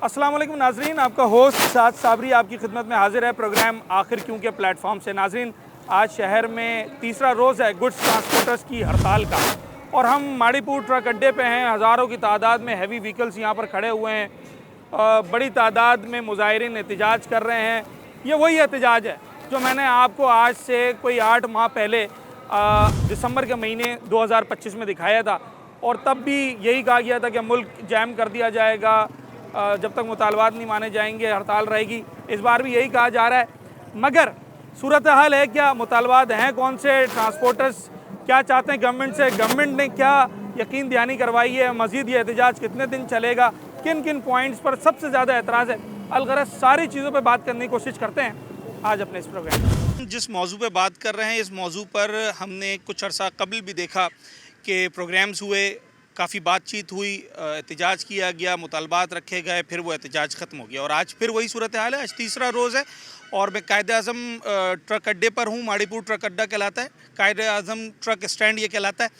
अस्सलाम वालेकुम नाजरीन, आपका होस्ट साद साबरी आपकी खिदमत में हाजिर है प्रोग्राम आखिर क्यों के प्लेटफॉर्म से। नाजरीन, आज शहर में तीसरा रोज़ है गुड्स ट्रांसपोर्टर्स की हड़ताल का और हम माड़ीपुर ट्रक अड्डे पे हैं। हज़ारों की तादाद में हैवी व्हीकल्स यहाँ पर खड़े हुए हैं। बड़ी तादाद में मुजाहिरीन एहतजाज कर रहे हैं। ये वही एहतजाज है जो मैंने आपको आज से कोई 8 माह पहले दिसंबर के महीने 2025 में दिखाया था और तब भी यही कहा गया था कि मुल्क जैम कर दिया जाएगा जब तक मुतालबात नहीं माने जाएंगे, हड़ताल रहेगी। इस बार भी यही कहा जा रहा है, मगर सूरत हाल है क्या, मुतालबात हैं कौन से, ट्रांसपोर्टर्स क्या चाहते हैं गवर्नमेंट से, गवर्नमेंट ने क्या यकीन दहानी करवाई है, मज़ीद ये एहतजाज कितने दिन चलेगा, किन किन पॉइंट्स पर सबसे ज़्यादा एतराज़ है, अलगरज सारी चीज़ों पर बात करने की कोशिश करते हैं आज अपने इस प्रोग्राम में। जिस मौजू पे बात कर रहे हैं, इस मौजू पर हमने कुछ अर्सा कबल भी देखा कि प्रोग्राम्स हुए, काफ़ी बातचीत हुई, एहतजाज किया गया, मुतालबात रखे गए, फिर वो एहतजाज ख़त्म हो गया और आज फिर वही सूरत हाल है। आज तीसरा रोज़ है और मैं कायद-ए-आज़म ट्रक अड्डे पर हूँ। माड़ीपुर ट्रक अड्डा कहलाता है, कायद-ए-आज़म ट्रक स्टैंड ये कहलाता है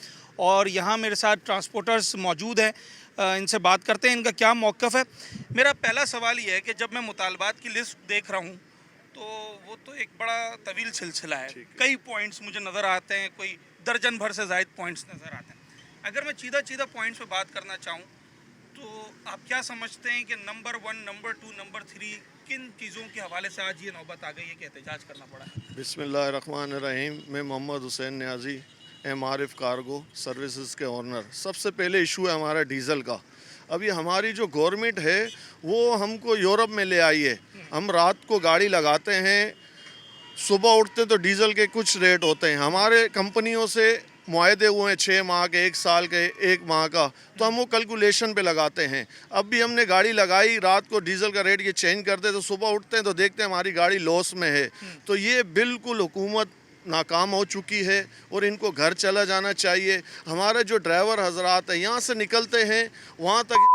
और यहाँ मेरे साथ ट्रांसपोर्टर्स मौजूद हैं। इनसे बात करते हैं इनका क्या मौक़िफ़ है। मेरा पहला सवाल ये है कि जब मैं मुतालबात की लिस्ट देख रहा हूँ तो वो तो एक बड़ा तवील सिलसिला है, कई पॉइंट्स मुझे नज़र आते हैं, कोई दर्जन भर से ज़ायद पॉइंट्स नज़र आते हैं। अगर मैं सीधा पॉइंट्स पे बात करना चाहूँ तो आप क्या समझते हैं कि नंबर 1, नंबर 2, नंबर 3 किन चीज़ों के हवाले से आज ये नौबत आ गई है कि एहतजाज करना पड़ा है? बिस्मिल्लाहिर्रहमानिर्रहीम। मैं Mohammad Hussain Niazi, MRF cargo services के ओनर। सबसे पहले इशू है हमारा डीज़ल का। अभी हमारी जो गवर्नमेंट है वो हमको यूरोप में ले आई है। हम रात को गाड़ी लगाते हैं, सुबह उठते तो डीज़ल के कुछ रेट होते हैं। हमारे कंपनियों से मुआहदे हुए हैं 6 माह के, 1 साल के, 1 माह का, तो हम वो कैलकुलेशन पे लगाते हैं। अब भी हमने गाड़ी लगाई, रात को डीज़ल का रेट ये चेंज करते तो सुबह उठते हैं तो देखते हैं हमारी गाड़ी लॉस में है। तो ये बिल्कुल हुकूमत नाकाम हो चुकी है और इनको घर चला जाना चाहिए। हमारे जो ड्राइवर हजरात हैं यहाँ से निकलते हैं वहाँ तक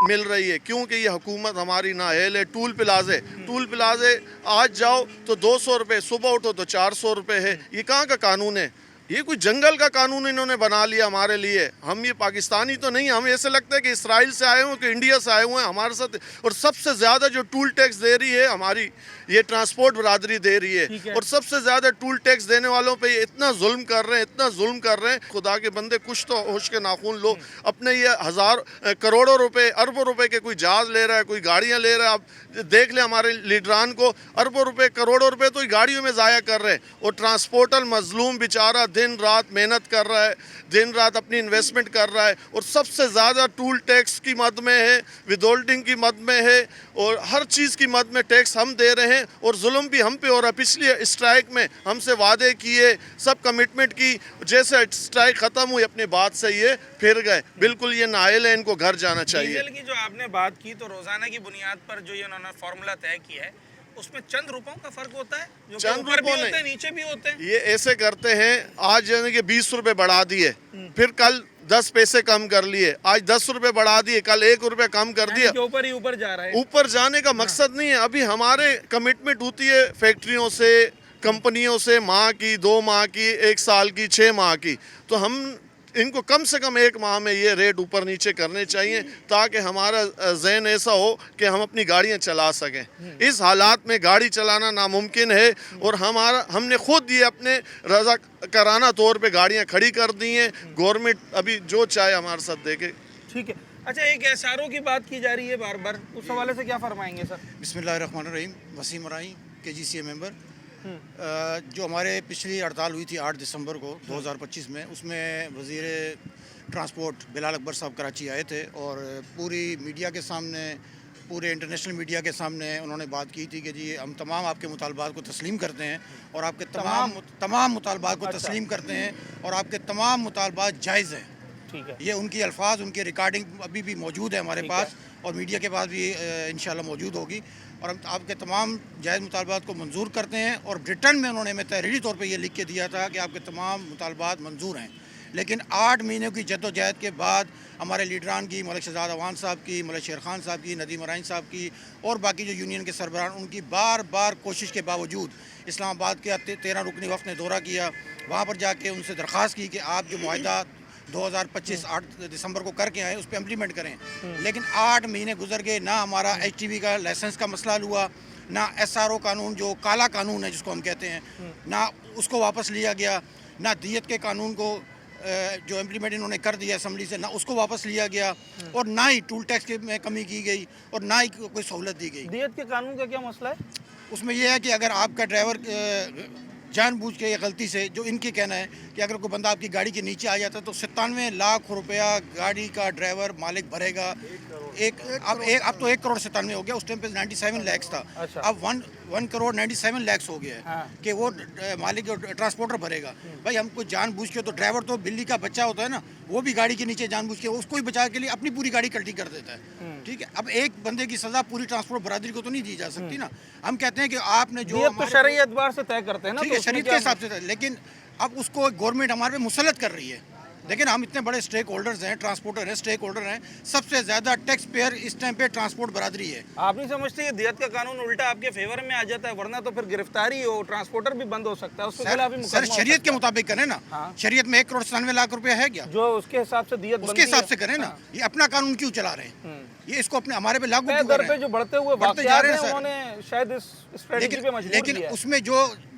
मिल रही है क्योंकि ये हुकूमत हमारी नाअहल है। टूल प्लाजे आज जाओ तो 200 रुपये, सुबह उठो तो 400 रुपये है। ये कहाँ का कानून है? ये कोई जंगल का कानून इन्होंने बना लिया हमारे लिए। हम ये पाकिस्तानी तो नहीं, हमें ऐसे लगता है कि इसराइल से आए हुए, कि इंडिया से आए हुए हैं हमारे साथ। और सबसे ज़्यादा जो टूल टैक्स दे रही है हमारी ये ट्रांसपोर्ट बरादरी दे रही है और सबसे ज़्यादा टूल टैक्स देने वालों पे ये इतना जुल्म कर रहे हैं, खुदा के बंदे कुछ तो होश के नाखून लो। अपने ये करोड़ों रुपए, अरबों रुपए के कोई जहाज़ ले रहा है, कोई गाड़ियाँ ले रहा है। आप देख ले हमारे लीडरान को, अरबों रुपए, करोड़ों रुपए तो गाड़ियों में ज़ाया कर रहे हैं और ट्रांसपोर्टर मजलूम बेचारा दिन रात मेहनत कर रहा है, दिन रात अपनी इन्वेस्टमेंट कर रहा है और सबसे ज़्यादा टूल टैक्स की मद में है, विदहोल्डिंग की मद में है और हर चीज़ की मद में टैक्स हम दे रहे हैं और जुल्म भी हम पे हो रहा है। पिछली स्ट्राइक में हमसे वादे किए, सब कमिटमेंट की, जैसे स्ट्राइक ख़त्म हुई अपनी बात से ये फिर गए। बिल्कुल ये नाअहल है, इनको घर जाना चाहिए। डीजल की जो आपने बात की तो रोज़ाना की बुनियाद पर जो ये उन्होंने फार्मूला तय किया है उसमें चंद रुपयों का फर्क होता है, जो चंद ऊपर भी रुपयों होते हैं नीचे भी होते हैं। ये ऐसे करते हैं, आज यानी कि 20 रुपए बढ़ा दिए, फिर कल 10 पैसे कम कर लिए, आज 10 रुपए बढ़ा दिए, कल 1 रुपए कम कर दिया। ऊपर ही ऊपर जा रहा है। ऊपर जाने का मकसद नहीं है। अभी हमारे कमिटमेंट होती है फैक्ट्रियों से, कंपनियों से, माह की, 2 माह की, 1 साल की, 6 माह की। तो हम इनको कम से कम 1 माह में ये रेट ऊपर नीचे करने चाहिए ताकि हमारा ज़हन ऐसा हो कि हम अपनी गाड़ियाँ चला सकें। इस हालात में गाड़ी चलाना नामुमकिन है और हमने खुद ये अपने रज़ाकाराना तौर पे गाड़ियाँ खड़ी कर दी हैं। गवर्नमेंट अभी जो चाहे हमारे साथ देखे। ठीक है। अच्छा, एक एसआरओ की बात की जा रही है बार बार, उस हवाले से क्या फरमाएंगे सर? बिस्मिल्लाहिर्रहमानिर्रहीम। वसीम राई, KGCA मेंबर। जो हमारे पिछली हड़ताल हुई थी 8 दिसंबर को 2025 में, उसमें वज़ीर ट्रांसपोर्ट बिलाल अकबर साहब कराची आए थे और पूरी मीडिया के सामने, पूरे इंटरनेशनल मीडिया के सामने उन्होंने बात की थी कि जी हम तमाम आपके मुतालबात को तस्लीम करते हैं और आपके तमाम मुतालबात को तस्लीम करते हैं और आपके तमाम मुतालबात जायज़ हैं। ठीक है। ये उनकी अल्फाज, उनकी रिकॉर्डिंग अभी भी मौजूद है हमारे पास और मीडिया के पास भी इंशाल्लाह मौजूद होगी और हम आपके तमाम जायज़ मुतालबात को मंजूर करते हैं। और रिटर्न में उन्होंने हमें तहरीरी तौर पे ये लिख के दिया था कि आपके तमाम मुतालबात मंजूर हैं। लेकिन 8 महीनों की जद्दोजहद के बाद हमारे लीडरान की, मलिक शहजाद अवान साहब की, मलिक शेर खान साहब की, नदीम अराइन साहब की और बाकी जो यूनियन के सरबराह, उनकी बार बार कोशिश के बावजूद इस्लामाबाद के 13 रुकनी वफ़द ने दौरा किया। वहाँ पर जाके उनसे दरख्वास्त की कि आप जो मुआहदा 2025 8 दिसंबर को करके आए, उस पर इम्प्लीमेंट करें। लेकिन 8 महीने गुजर गए, ना हमारा HTV का लाइसेंस का मसला हल हुआ, ना SRO कानून जो काला कानून है जिसको हम कहते हैं, ना उसको वापस लिया गया, ना दियत के कानून को जो इम्प्लीमेंट इन्होंने कर दिया असम्बली से, ना उसको वापस लिया गया, और ना ही टूल टैक्स के में कमी की गई, और ना ही कोई सहूलत दी गई। दियत के कानून का क्या मसला है? उसमें यह है कि अगर आपका ड्राइवर जानबूझ के या गलती से, जो इनके कहना है कि अगर कोई बंदा आपकी गाड़ी के नीचे आ जाता है तो 97 लाख रुपया गाड़ी का ड्राइवर मालिक भरेगा। अब तो 1 करोड़ 97 हो गया, उस टाइम पे 97 लाख था। अच्छा। अब 1 करोड़ 97 लाख हो गया है। हाँ। कि वो मालिक ट्रांसपोर्टर भरेगा। भाई हमको जानबूझ के, तो ड्राइवर तो बिल्ली का बच्चा होता है ना, वो भी गाड़ी के नीचे जानबूझ के उसको ही बचाने के लिए अपनी पूरी गाड़ी कल्टी कर देता है। ठीक है, अब एक बंदे की सजा पूरी ट्रांसपोर्ट बरादरी को तो नहीं दी जा सकती ना। हम कहते हैं कि आपने जो दियत तो शरई एतबार से तय करते हैं ना, ठीक तो है, उसमें शरीयत क्या- के हिसाब से था, लेकिन अब उसको गवर्नमेंट हमारे पे मुसलत कर रही है। लेकिन हम इतने बड़े स्टेक होल्डर्स हैं, ट्रांसपोर्टर हैं, स्टेक होल्डर हैं, सबसे ज़्यादा टैक्स पेयर इस टाइम पे ट्रांसपोर्ट बरादरी है। आप नहीं समझते ये दियत का कानून उल्टा आपके फेवर में आ जाता है? वरना तो फिर गिरफ्तारी हो, ट्रांसपोर्टर भी बंद हो सकता है, उसके खिलाफ भी सर मुकदमा हो शरीयत सकता के है। मुताबिक करें ना। हाँ। शरीयत में 1 करोड़ 97 लाख रुपया है क्या? जो उसके हिसाब से दियत उसके बनती हिसाब है। से करें ना। ये अपना कानून क्यों चला रहे हैं? ये इसको अपने हमारे पे लागू तय क्यों दर कर पे रहे जो हैं? बढ़ते हुए बढ़ते जा वाकयात रहे हैं, हैं सर। उन्होंने शायद इस स्ट्रेटजी पे मजबूर लेकिन किया है। उसमें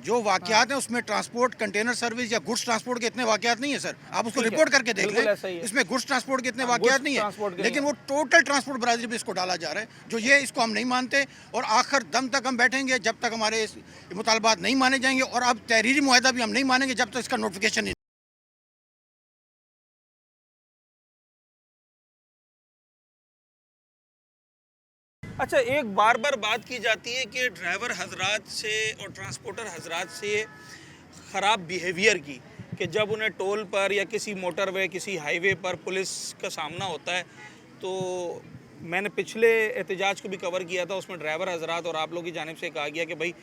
जो वाकयात हैं उसमें ट्रांसपोर्ट कंटेनर सर्विस या गुड्स ट्रांसपोर्ट के इतने वाकयात नहीं है सर। आप उसको ठीक है, रिपोर्ट करके देख बिल्कुल लें, ऐसा ही है। इसमें गुड्स ट्रांसपोर्ट के इतने हाँ, वाकयात गुड्स नहीं ट्रांसपोर्ट के है, लेकिन नहीं वो टोटल ट्रांसपोर्ट बरादरी पे इसको डाला जा रहा है। जो ये इसको हम नहीं मानते, और आखिर दम तक हम बैठेंगे जब तक हमारे इस मुतालबात नहीं माने जाएंगे, और अब तहरीरी मुआहदा भी हम नहीं मानेंगे जब तक इसका नोटिफिकेशन नहीं। अच्छा, एक बार बार बात की जाती है कि ड्राइवर हजरात से और ट्रांसपोर्टर हजरात से ख़राब बिहेवियर की, कि जब उन्हें टोल पर या किसी मोटरवे, किसी हाईवे पर पुलिस का सामना होता है, तो मैंने पिछले एहतजाज को भी कवर किया था, उसमें ड्राइवर हजरात और आप लोगों की जानिब से कहा गया कि भाई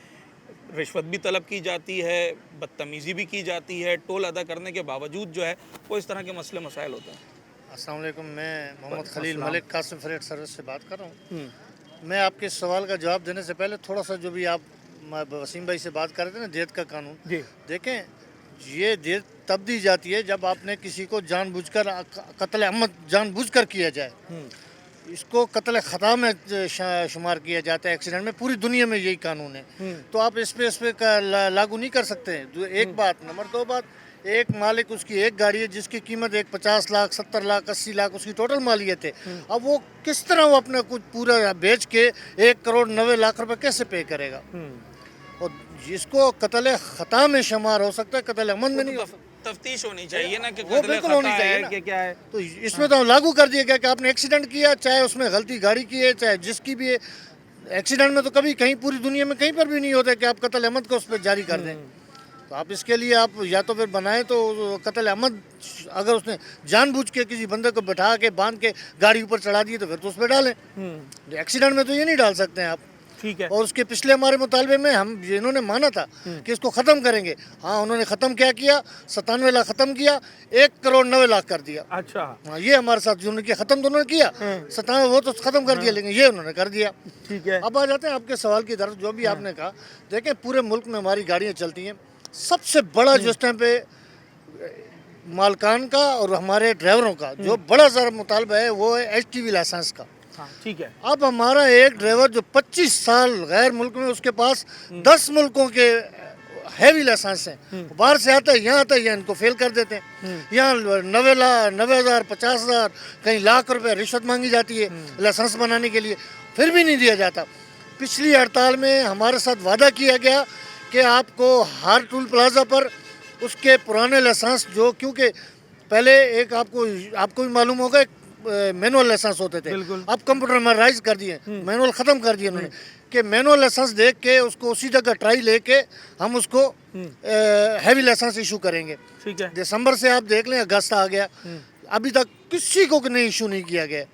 रिश्वत भी तलब की जाती है, बदतमीज़ी भी की जाती है, टोल अदा करने के बावजूद जो है वो इस तरह के मसले मसाइल होते हैं। अस्सलाम वालेकुम, मैं मोहम्मद खलील मलिक कासिम फ्रेट सर्विस से बात कर रहा हूँ। मैं आपके सवाल का जवाब देने से पहले थोड़ा सा, जो भी आप वसीम भाई से बात कर रहे थे ना, दियत का कानून, जी। देखें, ये दियत तब दी जाती है जब आपने किसी को जानबूझकर कत्ल अमद जानबूझकर किया जाए। इसको कत्ल ख़ता में शुमार किया जाता है एक्सीडेंट में। पूरी दुनिया में यही कानून है, तो आप इस पे लागू नहीं कर सकते हैं। एक बात। नंबर 2 बात, एक मालिक, उसकी एक गाड़ी है जिसकी कीमत 50 लाख 70 लाख 80 लाख उसकी टोटल मालियत है। अब वो किस तरह वो अपना कुछ पूरा बेच के 1 करोड़ 90 लाख रुपए कैसे पे करेगा? और जिसको कत्ल ख़ता में शुमार हो सकता है, कत्ल अमद में नहीं हो सकता। तफ्तीश होनी चाहिए ना कि वो कत्ल बिल्कुल खता होनी चाहिए है ना। कि क्या है। तो इसमें तो लागू कर दिया गया कि आपने एक्सीडेंट किया, चाहे उसमें गलती गाड़ी की है, चाहे जिसकी भी है। एक्सीडेंट में तो कभी कहीं पूरी दुनिया में कहीं पर भी नहीं होता कि आप कत्ल अमद को उस पर जारी कर दें। तो आप इसके लिए आप या तो फिर बनाएं तो कत्ल अमद, अगर उसने जानबूझ के किसी बंदे को बैठा के बांध के गाड़ी ऊपर चढ़ा दिए तो फिर तो उस पर डालें। एक्सीडेंट में तो ये नहीं डाल सकते हैं आप। ठीक है। और उसके पिछले हमारे मुतालबे में हम इन्होंने माना था कि इसको ख़त्म करेंगे। हाँ, उन्होंने ख़त्म क्या किया? 97 लाख ख़त्म किया, 1 करोड़ 90 लाख कर दिया। अच्छा। हाँ, ये हमारे साथ जिन्होंने किया, ख़त्म तो उन्होंने किया 97, वो तो ख़त्म कर दिया, लेकिन ये उन्होंने कर दिया। ठीक है। अब आ जाते हैं आपके सवाल की तरफ। जो भी आपने कहा, देखें, पूरे मुल्क में हमारी गाड़ियाँ चलती हैं। सबसे बड़ा जो इस टाइम पे मालकान का और हमारे ड्राइवरों का जो बड़ा ज़रा मुतालबा है, वो है HTV लाइसेंस का। हाँ, ठीक है। अब हमारा एक ड्राइवर जो 25 साल गैर मुल्क में, उसके पास 10 मुल्कों के हैवी लाइसेंस हैं, बाहर से आता है, यहाँ आता है, यहाँ इनको फेल कर देते हैं। यहाँ 90,000 50,000 कहीं लाख रुपए रिश्वत मांगी जाती है लाइसेंस बनाने के लिए, फिर भी नहीं दिया जाता। पिछली हड़ताल में हमारे साथ वादा किया गया कि आपको हर टूल प्लाजा पर उसके पुराने लाइसेंस, जो क्योंकि पहले एक आपको भी मालूम होगा, मैनुअल लाइसेंस होते थे, अब कंप्यूटराइज कर दिए, मैनुअल ख़त्म कर दिए उन्होंने, कि मैनुअल लाइसेंस देख के उसको उसी जगह ट्राई लेके हम उसको हैवी लाइसेंस इशू करेंगे। ठीक है। दिसंबर से आप देख लें, अगस्त आ गया, अभी तक किसी को नहीं इशू नहीं किया गया।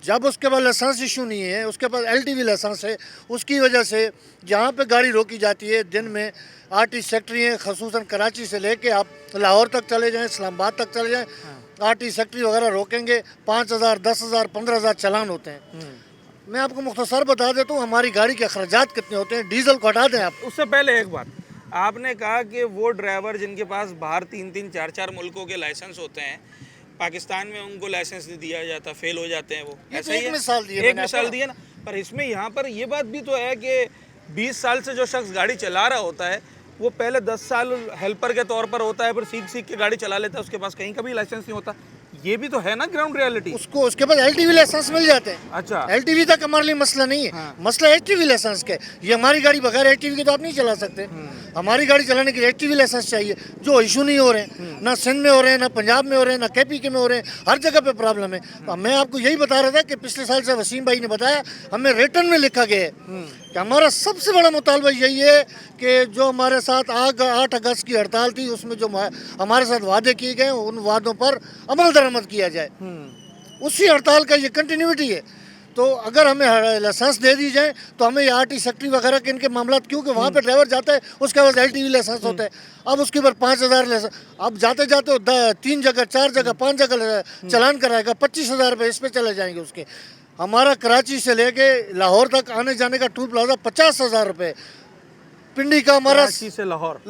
जब उसके बाद लाइसेंस इशू नहीं है, उसके पास LTV लाइसेंस है, उसकी वजह से जहाँ पे गाड़ी रोकी जाती है दिन में, RT सेक्ट्री हैं, खसूसन कराची से लेके आप लाहौर तक चले जाएं, इस्लामाबाद तक चले जाएं, RT सेक्ट्री वगैरह रोकेंगे, 5,000 10,000 15,000 चालान होते हैं। मैं आपको मुख्तसर बता देता हूँ हमारी गाड़ी के अखराजात कितने होते हैं। डीजल को हटा दें आप। उससे पहले एक बात, आपने कहा कि वो ड्राइवर जिनके पास बाहर 3-3 4-4 मुल्कों के लाइसेंस होते हैं, पाकिस्तान में उनको लाइसेंस नहीं दिया जाता, फेल हो जाते हैं वो, ये ऐसा तो ही एक है? मिसाल दी है एक मैंने मिसाल आपको। दी है ना। पर इसमें यहाँ पर ये बात भी तो है कि 20 साल से जो शख्स गाड़ी चला रहा होता है वो पहले 10 साल हेल्पर के तौर पर होता है, फिर सीख सीख के गाड़ी चला लेता है, उसके पास कहीं का भी लाइसेंस नहीं होता। ये भी तो है ना ग्राउंड रियलिटी। उसको उसके बाद एलटीवी लाइसेंस मिल जाते हैं। अच्छा। एलटीवी तक हमारे लिए मसला नहीं है। हाँ। मसला एलटीवी लाइसेंस का है। ये हमारी गाड़ी बगैर एलटीवी के तो आप नहीं चला सकते। हमारी गाड़ी चलाने के लिए एलटीवी लाइसेंस चाहिए, जो इशू नहीं हो रहे हैं, ना सिंध में हो रहे हैं, ना पंजाब में हो रहे हैं, ना केपी में हो रहे हैं, हर जगह पे प्रॉब्लम है। अब मैं आपको यही बता रहा था कि पिछले साल से वसीम भाई ने बताया, हमें रिटर्न में लिखा गया है कि हमारा सबसे बड़ा मुतालबा यही है कि जो हमारे साथ 8 अगस्त की हड़ताल थी उसमें जो हमारे साथ वादे किए गए उन वादों पर अमल दरामद किया जाए। उसी हड़ताल का ये कंटिन्यूटी है। तो अगर हमें लाइसेंस दे दी जाए तो हमें ये आरटी सेक्रेटरी वगैरह के इनके मामला, क्योंकि वहाँ पे ड्राइवर जाता है उसके पास एलटीवी लाइसेंस होता है, अब उसके ऊपर 5,000 लाइसेंस, अब जाते जाते 3 जगह 4 जगह 5 जगह चलान कराएगा, 25,000 रुपये इस पे चले जाएंगे उसके। हमारा कराची से लेके लाहौर तक आने जाने का टूल प्लाजा 50,000 रुपये, पिंडी का हमारा कराची से लाहौर,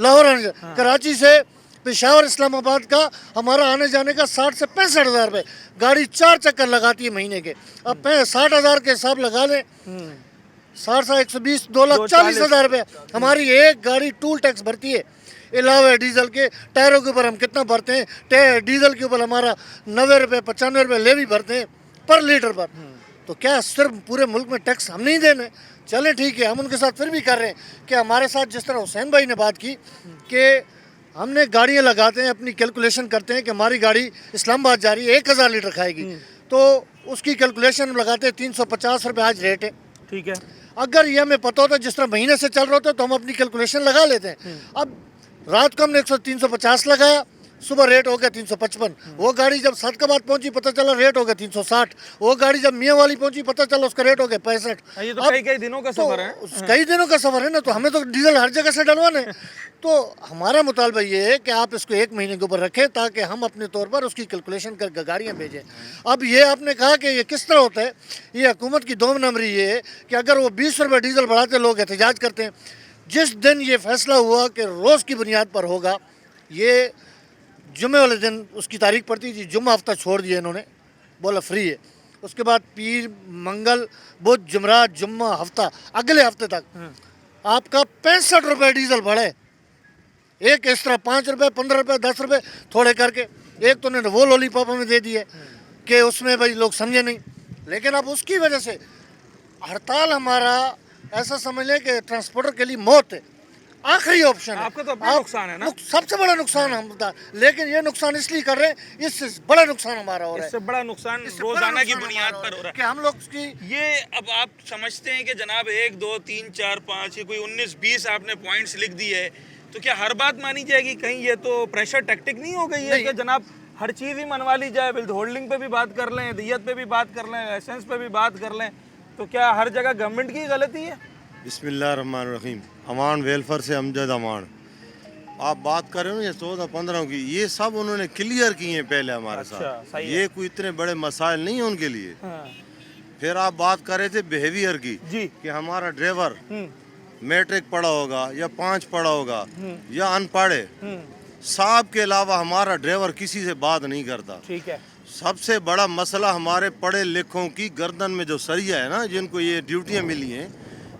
कराची से पेशावर इस्लामाबाद का हमारा आने जाने का 60 से 65,000 रुपये, गाड़ी 4 चक्कर लगाती है महीने के। अब 60,000 के हिसाब लगा लें, 60 120 2,40,000 रुपये हमारी एक गाड़ी टूल टैक्स भरती है। अलावा डीजल के टायरों के ऊपर हम कितना भरते हैं, डीजल के ऊपर हमारा 90 रुपये 95 रुपये लेवी भरते हैं पर लीटर पर। तो क्या सिर्फ पूरे मुल्क में टैक्स हम नहीं देने? चले ठीक है, हम उनके साथ फिर भी कर रहे हैं कि हमारे साथ जिस तरह हुसैन भाई ने बात की कि हमने गाड़ियाँ लगाते हैं, अपनी कैलकुलेशन करते हैं कि हमारी गाड़ी इस्लामाबाद जा रही है 1,000 लीटर खाएगी, तो उसकी कैलकुलेशन लगाते हैं 350 रुपये आज रेट है। ठीक है। अगर ये हमें पता होता जिस तरह महीने से चल रहा होता तो हम अपनी कैलकुलेशन लगा लेते हैं। अब रात को हमने 350 लगाया, सुबह रेट हो गया 355। वो गाड़ी जब सदकाबाद पहुंची पता चला रेट हो गया 360। वो गाड़ी जब मियाँ वाली पहुंची पता चला उसका रेट हो गया 65। ये तो कई दिनों का सफर है। कई दिनों का सफर है ना, तो हमें तो डीजल हर जगह से डलवाना है। तो हमारा मुतालबा ये है कि आप इसको 1 महीने के ऊपर रखें ताकि हम अपने तौर पर उसकी कैलकुलेशन करके गाड़ियाँ भेजें। अब ये आपने कहा कि ये किस तरह होता है, ये हुकूमत की 2 नंबरी ये है कि अगर वो 20 रुपये डीजल बढ़ाते लोग एहतजाज करते हैं। जिस दिन ये फैसला हुआ कि रोज़ की बुनियाद पर होगा, ये जुमे वाले दिन उसकी तारीख पड़ती थी, जुम्मा हफ्ता छोड़ दिया इन्होंने, बोला फ्री है। उसके बाद पीर मंगल बुध जुमरात जुम्मा हफ्ता, अगले हफ्ते तक आपका 65 रुपये डीजल बढ़े। एक इस तरह 5 रुपये 15 रुपये 10 रुपये थोड़े करके। एक तो उन्होंने वो लॉलीपॉप हमें दे दी है कि उसमें भाई लोग समझे नहीं, लेकिन अब उसकी वजह से हड़ताल हमारा ऐसा समझ लें कि ट्रांसपोर्टर के लिए मौत है, आखिरी ऑप्शन है। आपका तो अपना नुकसान है ना? सबसे बड़ा नुकसान हम बता, लेकिन ये नुकसान इसलिए कर रहे हैं, इससे बड़ा नुकसान हमारा हो रहा है। इससे बड़ा नुकसान इससे रोजाना बड़ा की नुकसान बुनियाद हमारा पर हो रहा कि हम लोग की ये अब आप समझते हैं कि जनाब 1 2 3 4 5 ये कोई 19 20 आपने पॉइंट्स लिख दिए है, तो क्या हर बात मानी जाएगी? कहीं ये तो प्रेशर टैक्टिक नहीं हो गई है कि जनाब हर चीज़ ही मनवा ली जाए? विद होल्डिंग पे भी बात कर लें, दियत पे भी बात कर लें, लाइसेंस पे भी बात कर लें, तो क्या हर जगह गवर्नमेंट की गलती है? बिस्मिल्लाहिर्रहमानिर्रहीम। अमान वेलफेयर से अमजद अमान। आप बात कर रहे हो ये 14-15 की, ये सब उन्होंने क्लियर किए हैं पहले हमारे अच्छा, साथ। सही ये कोई इतने बड़े मसाइल नहीं है उनके लिए। हाँ। फिर आप बात कर रहे थे बिहेवियर की जी। कि हमारा ड्राइवर मैट्रिक पढ़ा होगा या 5 पढ़ा होगा या अनपढ़ है, साहब के अलावा हमारा ड्राइवर किसी से बात नहीं करता। ठीक है। सबसे बड़ा मसला हमारे पढ़े लिखों की गर्दन में जो सरिया है ना, जिनको ये ड्यूटियाँ मिली हैं,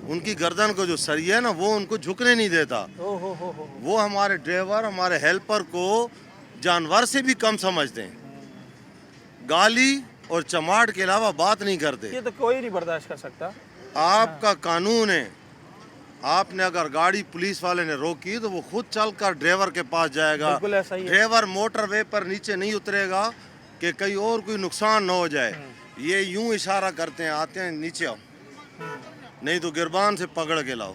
उनकी गर्दन को जो सरिया है ना, वो उनको झुकने नहीं देता। हो। वो हमारे ड्राइवर हमारे हेल्पर को जानवर से भी कम समझते हैं, गाली और चमाट के अलावा बात नहीं करते। ये तो कोई नहीं बर्दाश्त कर सकता। आपका कानून है, आपने अगर गाड़ी पुलिस वाले ने रोकी तो वो खुद चलकर ड्राइवर के पास जाएगा। बिल्कुल ऐसा ही है। ड्राइवर मोटरवे पर नीचे नहीं उतरेगा कि कहीं और कोई नुकसान न हो जाए। ये यूं इशारा करते हैं, आते हैं नीचे आओ, नहीं तो गिरबान से पकड़ के लाओ।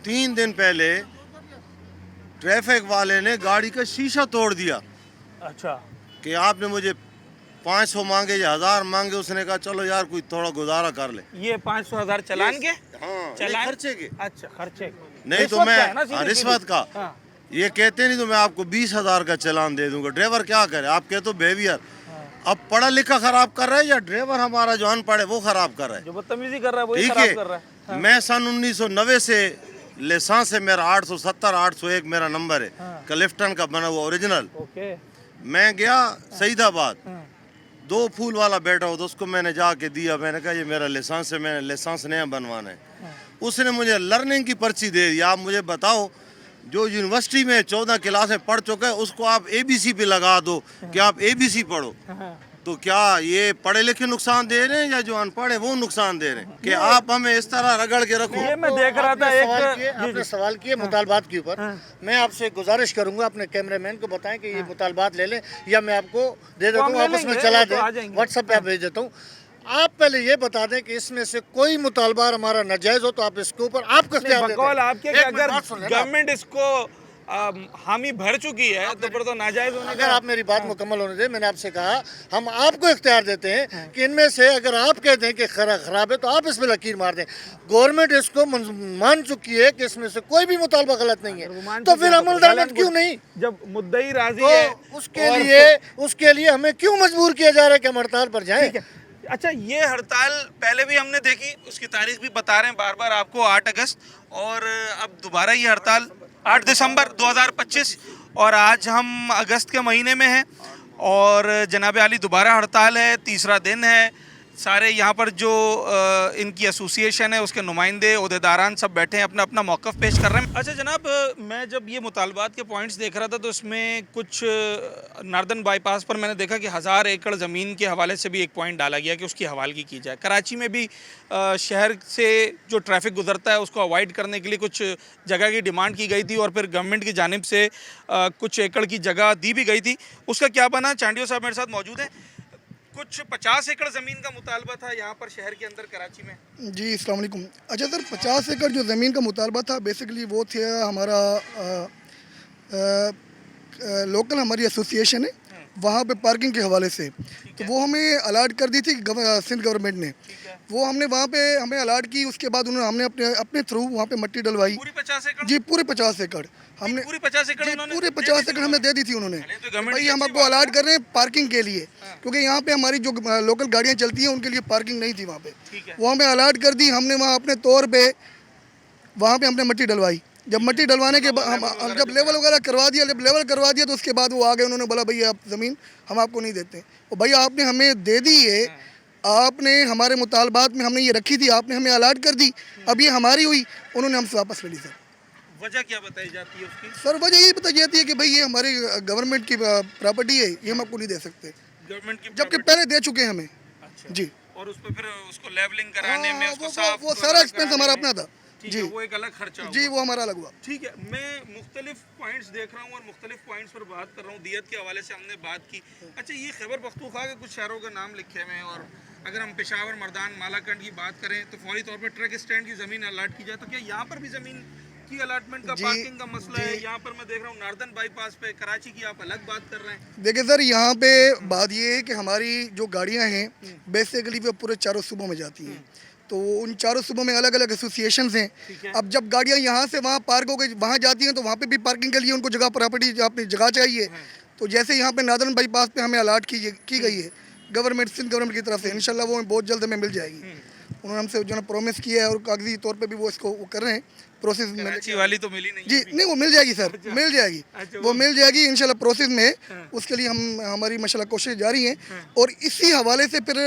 3 दिन पहले ट्रैफिक वाले ने गाड़ी का शीशा तोड़ दिया। अच्छा। कि आपने मुझे 500 मांगे या 1000 मांगे, उसने कहा चलो यार कोई थोड़ा गुजारा कर ले। ये 500,000 चलान के? हाँ, चलान खर्चे के। अच्छा, खर्चे नहीं तो रिश्वत मैं का है ना, सीधी रिश्वत सीधी। का हाँ। ये कहते नहीं तो मैं आपको 20,000 का चलान दे दूंगा। ड्राइवर क्या करे? आप कहते हो बिहेवियर। अब पढ़ा लिखा खराब कर रहा है या ड्राइवर हमारा जो अनपढ़ है वो खराब कर रहा है? जो बदतमीजी कर रहा है वही ठीक खराब कर रहा है। है। मैं सन 1990 से लाइसेंस है मेरा 870 801 मेरा नंबर है, क्लिफ्टन का बना हुआ ओरिजिनल। ओके। मैं गया सईदाबाद, 2 फूल वाला बैठा हो तो उसको मैंने जाके दिया, मैंने कहा ये मेरा लाइसेंस है, मैंने लाइसेंस नया बनवाना है। उसने मुझे लर्निंग की पर्ची दे दी। आप मुझे बताओ, जो यूनिवर्सिटी में 14 क्लास में पढ़ चुका है उसको आप ABC पे लगा दो कि आप ABC पढ़ो, तो क्या ये पढ़े लिखे नुकसान दे रहे हैं या जो अनपढ़ है वो नुकसान दे रहे हैं कि आप हमें इस तरह रगड़ के रखो? ये मैं देख रहा था आपने सवाल किए मुतालबात के ऊपर। मैं आपसे गुजारिश करूंगा अपने कैमरामैन को बताएं कि ये मुतालबात ले लें या मैं आपको दे देता हूँ, आपस में चला दें, व्हाट्सएप पे आप भेज देता हूँ। आप पहले ये बता दें कि इसमें से कोई मुतालबा हमारा नाजायज हो तो आप इसके ऊपर आपको इख्तियार देते हैं। बकौल आपके कि अगर गवर्नमेंट इसको हामी भर चुकी है तो फिर तो नाजायज होने अगर आप मेरी बात मुकम्मल होने दें, मैंने आपसे कहा हम आपको इख्तियार देते हैं कि इनमें से अगर आप कहते हैं कि खराब है तो आप इसमें लकीर मार दें। गवर्नमेंट इसको मान चुकी है कि इसमें से कोई भी मुतालबा गलत नहीं है, तो फिर अमल दरमद क्यों नहीं? जब मुद्दई राजी तो है उसके लिए हमें क्यों मजबूर किया जा रहा है कि हम हड़ताल पर जाएं? अच्छा, ये हड़ताल पहले भी हमने देखी, उसकी तारीख भी बता रहे हैं बार बार आपको, 8 अगस्त, और अब दोबारा ये हड़ताल 8 दिसंबर 2025, और आज हम अगस्त के महीने में हैं और जनाब आली दोबारा हड़ताल है, तीसरा दिन है। सारे यहाँ पर जो इनकी एसोसिएशन है उसके नुमाइंदे, ओहदेदारान सब बैठे हैं, अपना अपना मौक़िफ़ पेश कर रहे हैं। अच्छा जनाब, मैं जब ये मुतालबात के पॉइंट्स देख रहा था तो इसमें कुछ नार्दर्न बाईपास पर मैंने देखा कि 1000 एकड़ ज़मीन के हवाले से भी एक पॉइंट डाला गया कि उसकी हवालगी की जाए। कराची में भी शहर से जो ट्रैफिक गुजरता है उसको अवॉइड करने के लिए कुछ जगह की डिमांड की गई थी और फिर गवर्नमेंट की जानिब से कुछ एकड़ की जगह दी भी गई थी। उसका क्या बना? चांडियो साहब मेरे साथ मौजूद हैं। कुछ 50 एकड़ ज़मीन का मुतालबा था यहाँ पर शहर के अंदर कराची में। जी अस्सलाम वालेकुम। अच्छा सर, 50 एकड़ जो ज़मीन का मुतालबा था बेसिकली वो थे हमारा लोकल हमारी एसोसिएशन है, वहाँ पे पार्किंग के हवाले से, तो वो हमें अलाट कर दी थी सिंध गवर्नमेंट ने। वो हमने वहाँ पे हमें अलाट की, उसके बाद उन्होंने हमने अपने थ्रू वहाँ पे मट्टी डलवाई। पूरी 50 एकड़? जी पूरे 50 एकड़ हमने, पूरी 50 एकड़ पूरे 50 एकड़ हमें दे दी थी उन्होंने। भाई हम आपको अलाट कर रहे हैं पार्किंग के लिए, क्योंकि यहाँ पे हमारी जो लोकल गाड़ियाँ चलती हैं उनके लिए पार्किंग नहीं थी वहाँ पे, वो हमें अलाट कर दी। हमने वहाँ अपने तौर पे वहाँ पे हमने मट्टी डलवाई। जब मट्टी डलवाने के बाद हम जब लेवल वगैरह करवा दिया, जब लेवल करवा दिया तो उसके बाद वो आ गए, उन्होंने बोला भैया आप ज़मीन हम आपको नहीं देते। और भैया आपने हमें दे दी है, आपने हमारे मुतालबात में हमने ये रखी थी, आपने हमें अलाट कर दी, अब ये हमारी हुई, उन्होंने हमसे वापस ले ली। सर वजह क्या बताई जाती है उसकी? सर वजह यही बताई जाती है कि भाई ये हमारी गवर्नमेंट की प्रॉपर्टी है, ये हम आपको नहीं दे सकते, गवर्नमेंट की, जबकि पहले दे चुके हैं हमें। अच्छा। जी, और उस पर फिर उसको लेवलिंग कराने में, उसको साफ वो सारा एक्सपेंस हमारा अपना था। जी, वो एक अलग खर्चा जी, वो हमारा अलग हुआ। ठीक है, मैं मुख्तलिफ पॉइंट्स देख रहा हूँ और मुख्तलिफ पॉइंट्स पर बात कर रहा हूँ। दियत के हवाले से हमने बात की। अच्छा, ये खैबर पख्तूनख्वा के कुछ शहरों का नाम लिखे हुए हैं, और अगर हम पेशावर, मर्दान, मालाकंड की बात करें तो फौरी तौर पर ट्रक स्टैंड की ज़मीन अलाट की जाए, तो क्या यहाँ पर भी ज़मीन की अलाटमेंट का, पार्किंग का मसला है? यहाँ पर मैं देख रहा हूँ नार्दर्न बाईपास पे, कराची की आप अलग बात कर रहे हैं। देखिए सर, यहाँ पे बात ये है कि हमारी जो गाड़ियाँ हैं बेसिकली वो पूरे चारों सूबों में जाती हैं, तो उन चारों सूबों में अलग अलग एसोसिएशंस हैं। अब जब गाड़ियाँ यहाँ से वहाँ पार्क हो गई, वहाँ जाती हैं तो वहाँ पे भी पार्किंग के लिए उनको जगह, प्रॉपर्टी अपनी जगह चाहिए। तो जैसे यहाँ पे नार्दर्न बाईपास पे हमें अलाट की गई है गवर्नमेंट, सिंध गवर्नमेंट की तरफ से, इंशाल्लाह वो बहुत जल्द हमें मिल जाएगी। उन्होंने हमसे जो है प्रॉमिस किया है और कागजी तौर पे भी वो इसको वो कर रहे हैं, प्रोसेस में। कराची वाली तो मिली नहीं? जी नहीं, वो मिल जाएगी सर, मिल जाएगी, वो मिल जाएगी इंशाल्लाह प्रोसेस में। उसके लिए हमारी माशाल्लाह कोशिश जारी है। और इसी हवाले से फिर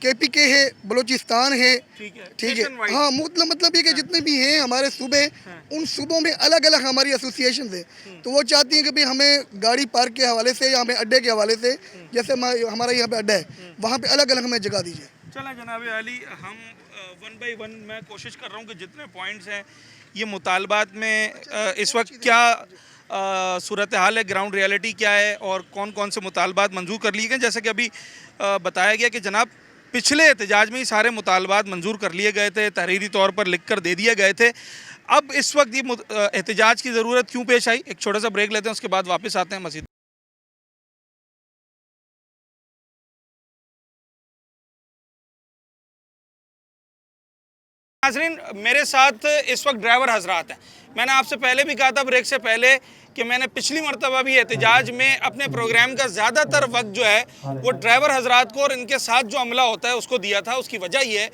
KPK है, बलूचिस्तान है, ठीक है, हाँ, मतलब ये कि जितने भी हैं हमारे सूबे, उन सूबों में अलग अलग हमारी एसोसिएशन है, तो वो चाहती हैं कि भाई हमें गाड़ी पार्क के हवाले से या हमें अड्डे के हवाले से, जैसे हमारा यहाँ पे अड्डा है, वहाँ पे अलग अलग हमें जगह दीजिए। चलें जनाब आली, हम 1 बाई 1 मैं कोशिश कर रहा हूँ कि जितने पॉइंट्स हैं ये मुतालबात में इस वक्त क्या सूरत हाल है, ग्राउंड रियलिटी क्या है और कौन कौन से मुतालबात मंजूर कर लिए गए। जैसे कि अभी बताया गया कि जनाब पिछले एहतजाज में ही सारे मुतालबात मंजूर कर लिए गए थे, तहरीरी तौर पर लिख कर दे दिए गए थे। अब इस वक्त ये एहतजाज की ज़रूरत क्यों पेश आई? एक छोटा सा ब्रेक लेते हैं, उसके बाद वापस आते हैं मज़ीद। नाज़रीन, मेरे साथ इस वक्त ड्राइवर हजरात हैं। मैंने आपसे पहले भी कहा था ब्रेक से पहले कि मैंने पिछली मरतबा भी एहतजाज में अपने प्रोग्राम का ज़्यादातर वक्त जो है वो ड्राइवर हजरात को और इनके साथ जो अमला होता है उसको दिया था। उसकी वजह ये है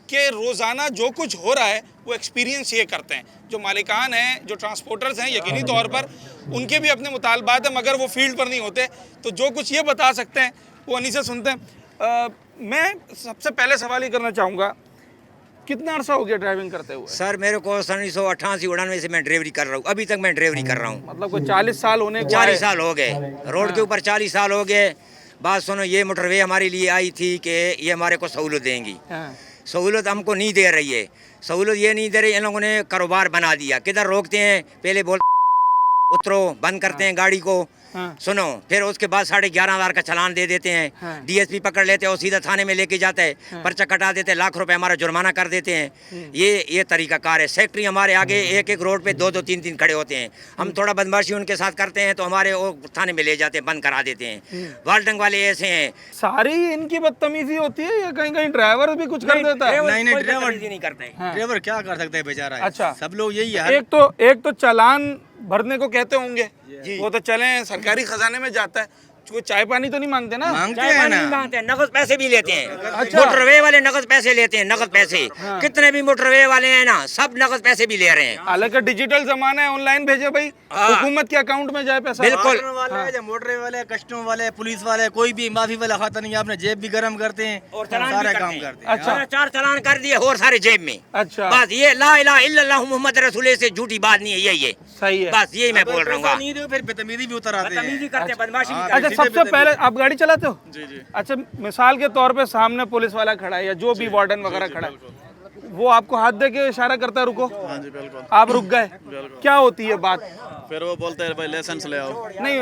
कि रोज़ाना जो कुछ हो रहा है वो एक्सपीरियंस ये करते हैं। जो मालिकान हैं, जो ट्रांसपोर्टर्स हैं, यकीनी तौर पर उनके भी अपने मुतालबात हैं, मगर वो फील्ड पर नहीं होते, तो जो कुछ ये बता सकते हैं वो उन्हीं से सुनते हैं। मैं सबसे पहले सवाल ये करना चाहूँगा, कितना अर्सा हो गया ड्राइविंग करते हुए? सर मेरे को 1988-99 से मैं ड्राइवरी कर रहा हूँ, अभी तक मैं ड्राइवरी कर रहा हूँ। मतलब कोई 40 साल होने को 40 आए। साल हो गए, रोड के ऊपर 40 साल हो गए। बात सुनो, ये मोटरवे हमारे लिए आई थी कि ये हमारे को सहूलत देंगी। हाँ। सहूलत हमको नहीं दे रही है। सहूलत ये नहीं दे रही, इन लोगों ने कारोबार बना दिया। किधर रोकते हैं, पहले बोल उतरो, बंद करते हैं गाड़ी को। हाँ। सुनो, फिर उसके बाद 11,500 का चालान दे देते हैं। हाँ। डीएसपी पकड़ लेते हैं और सीधा थाने में लेके जाते हैं, पर्चा कटा देते हैं, लाख रुपए हमारा जुर्माना कर देते हैं। ये तरीका कार है। सेक्रेटरी हमारे आगे एक एक रोड पे 2-2 3-3 खड़े होते हैं। हम थोड़ा बदमाशी उनके साथ करते हैं तो हमारे वो थाने में ले जाते हैं, बंद करा देते हैं। वाल्टंग वाले ऐसे हैं। सारी इनकी बदतमीजी होती है या कहीं कहीं ड्राइवर भी कुछ कर देता है? नहीं, ड्राइवर नहीं करते। ड्राइवर क्या कर सकते हैं बेचारा? अच्छा। सब लोग यही है। एक तो चालान भरने को कहते होंगे, वो तो चले सरकारी खजाने में जाता है, कोई चाय पानी तो नहीं मांगते ना? मांगते चाय हैं पानी ना। नहीं मांगते हैं, नगद पैसे भी लेते हैं। अच्छा। मोटरवे वाले नगद पैसे लेते हैं, नगद पैसे। कितने भी मोटरवे वाले हैं ना, सब नगद पैसे भी ले रहे हैं। हालांकि डिजिटल जमाना है, ऑनलाइन भेजे भाई, हुकूमत के अकाउंट में जाए पैसा। बिल्कुल। वाले, मोटरवे वाले, कस्टम वाले, पुलिस वाले, कोई भी माफी वाला खाता नहीं है। अपने जेब भी गर्म करते हैं और चालान सारे भी काम करते हैं। अच्छा। 4 चालान कर दिए और सारे जेब में। अच्छा, बस ये ला इलाहा इल्लल्लाह मुहम्मद रसूल से झूठी बात नहीं है, यही है। सही है। बस यही मैं बोल रहा हूँ। नहीं दो फिर बदतमीजी भी उतर आते हैं। बदतमीजी करते हैं, बदमाशी भी हाँ। करते अच्छा, सबसे पहले आप गाड़ी चलाते हो? जी जी। अच्छा, मिसाल के तौर पे सामने पुलिस वाला खड़ा है या जो भी वार्डन वगैरह खड़ा है, वो आपको हाथ दे के इशारा करता है रुको? हाँ जी बिल्कुल। आप रुक गए, क्या होती है बात? फिर वो बोलते हैं भाई लाइसेंस ले आओ। नहीं,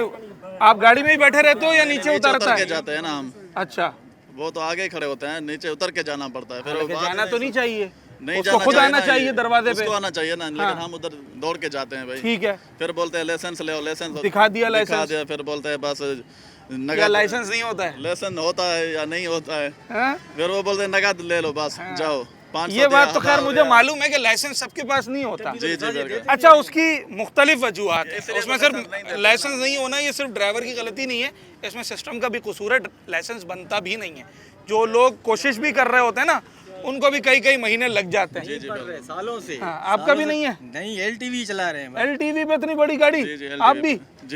आप गाड़ी में ही बैठे रहते हो या नीचे उतरता उतर के है? जाते हैं ना हम। अच्छा, वो तो आगे खड़े होते हैं, नीचे उतर के जाना पड़ता है। फिर वो बाद जाना में तो नहीं चाहिए, नहीं उसको जाना खुद आना ना, चाहिए दरवाजे पे। उसको आना चाहिए ना, लेकिन हम उधर दौड़ के जाते हैं भाई। ठीक है, फिर बोलते हैं लाइसेंस ले आओ, लाइसेंस दिखा दिया दिखा लाइसेंस। दिया, फिर बोलते हैं बस या नगद लाइसेंस नहीं होता है? लाइसेंस होता है या नहीं होता है। हाँ? फिर वो बोलते हैं नगद ले लो, बस जाओ। 500 ये बात तो दिया, खैर मुझे मालूम है कि लाइसेंस सबके पास नहीं होता। जी जी बिल्कुल। अच्छा, उसकी मुख्तलिफ वजूहत है, उसमें सिर्फ लाइसेंस नहीं होना ये सिर्फ ड्राइवर की गलती नहीं है, इसमें सिस्टम का भी कसूर है। लाइसेंस बनता भी नहीं है, जो लोग कोशिश भी कर रहे होते हैं ना, उनको भी कई महीने लग जाते हैं। सालों से। हाँ, आपका भी नहीं है? नहीं, एलटीवी चला रहे हैं। एलटीवी पे इतनी बड़ी गाड़ी आप भी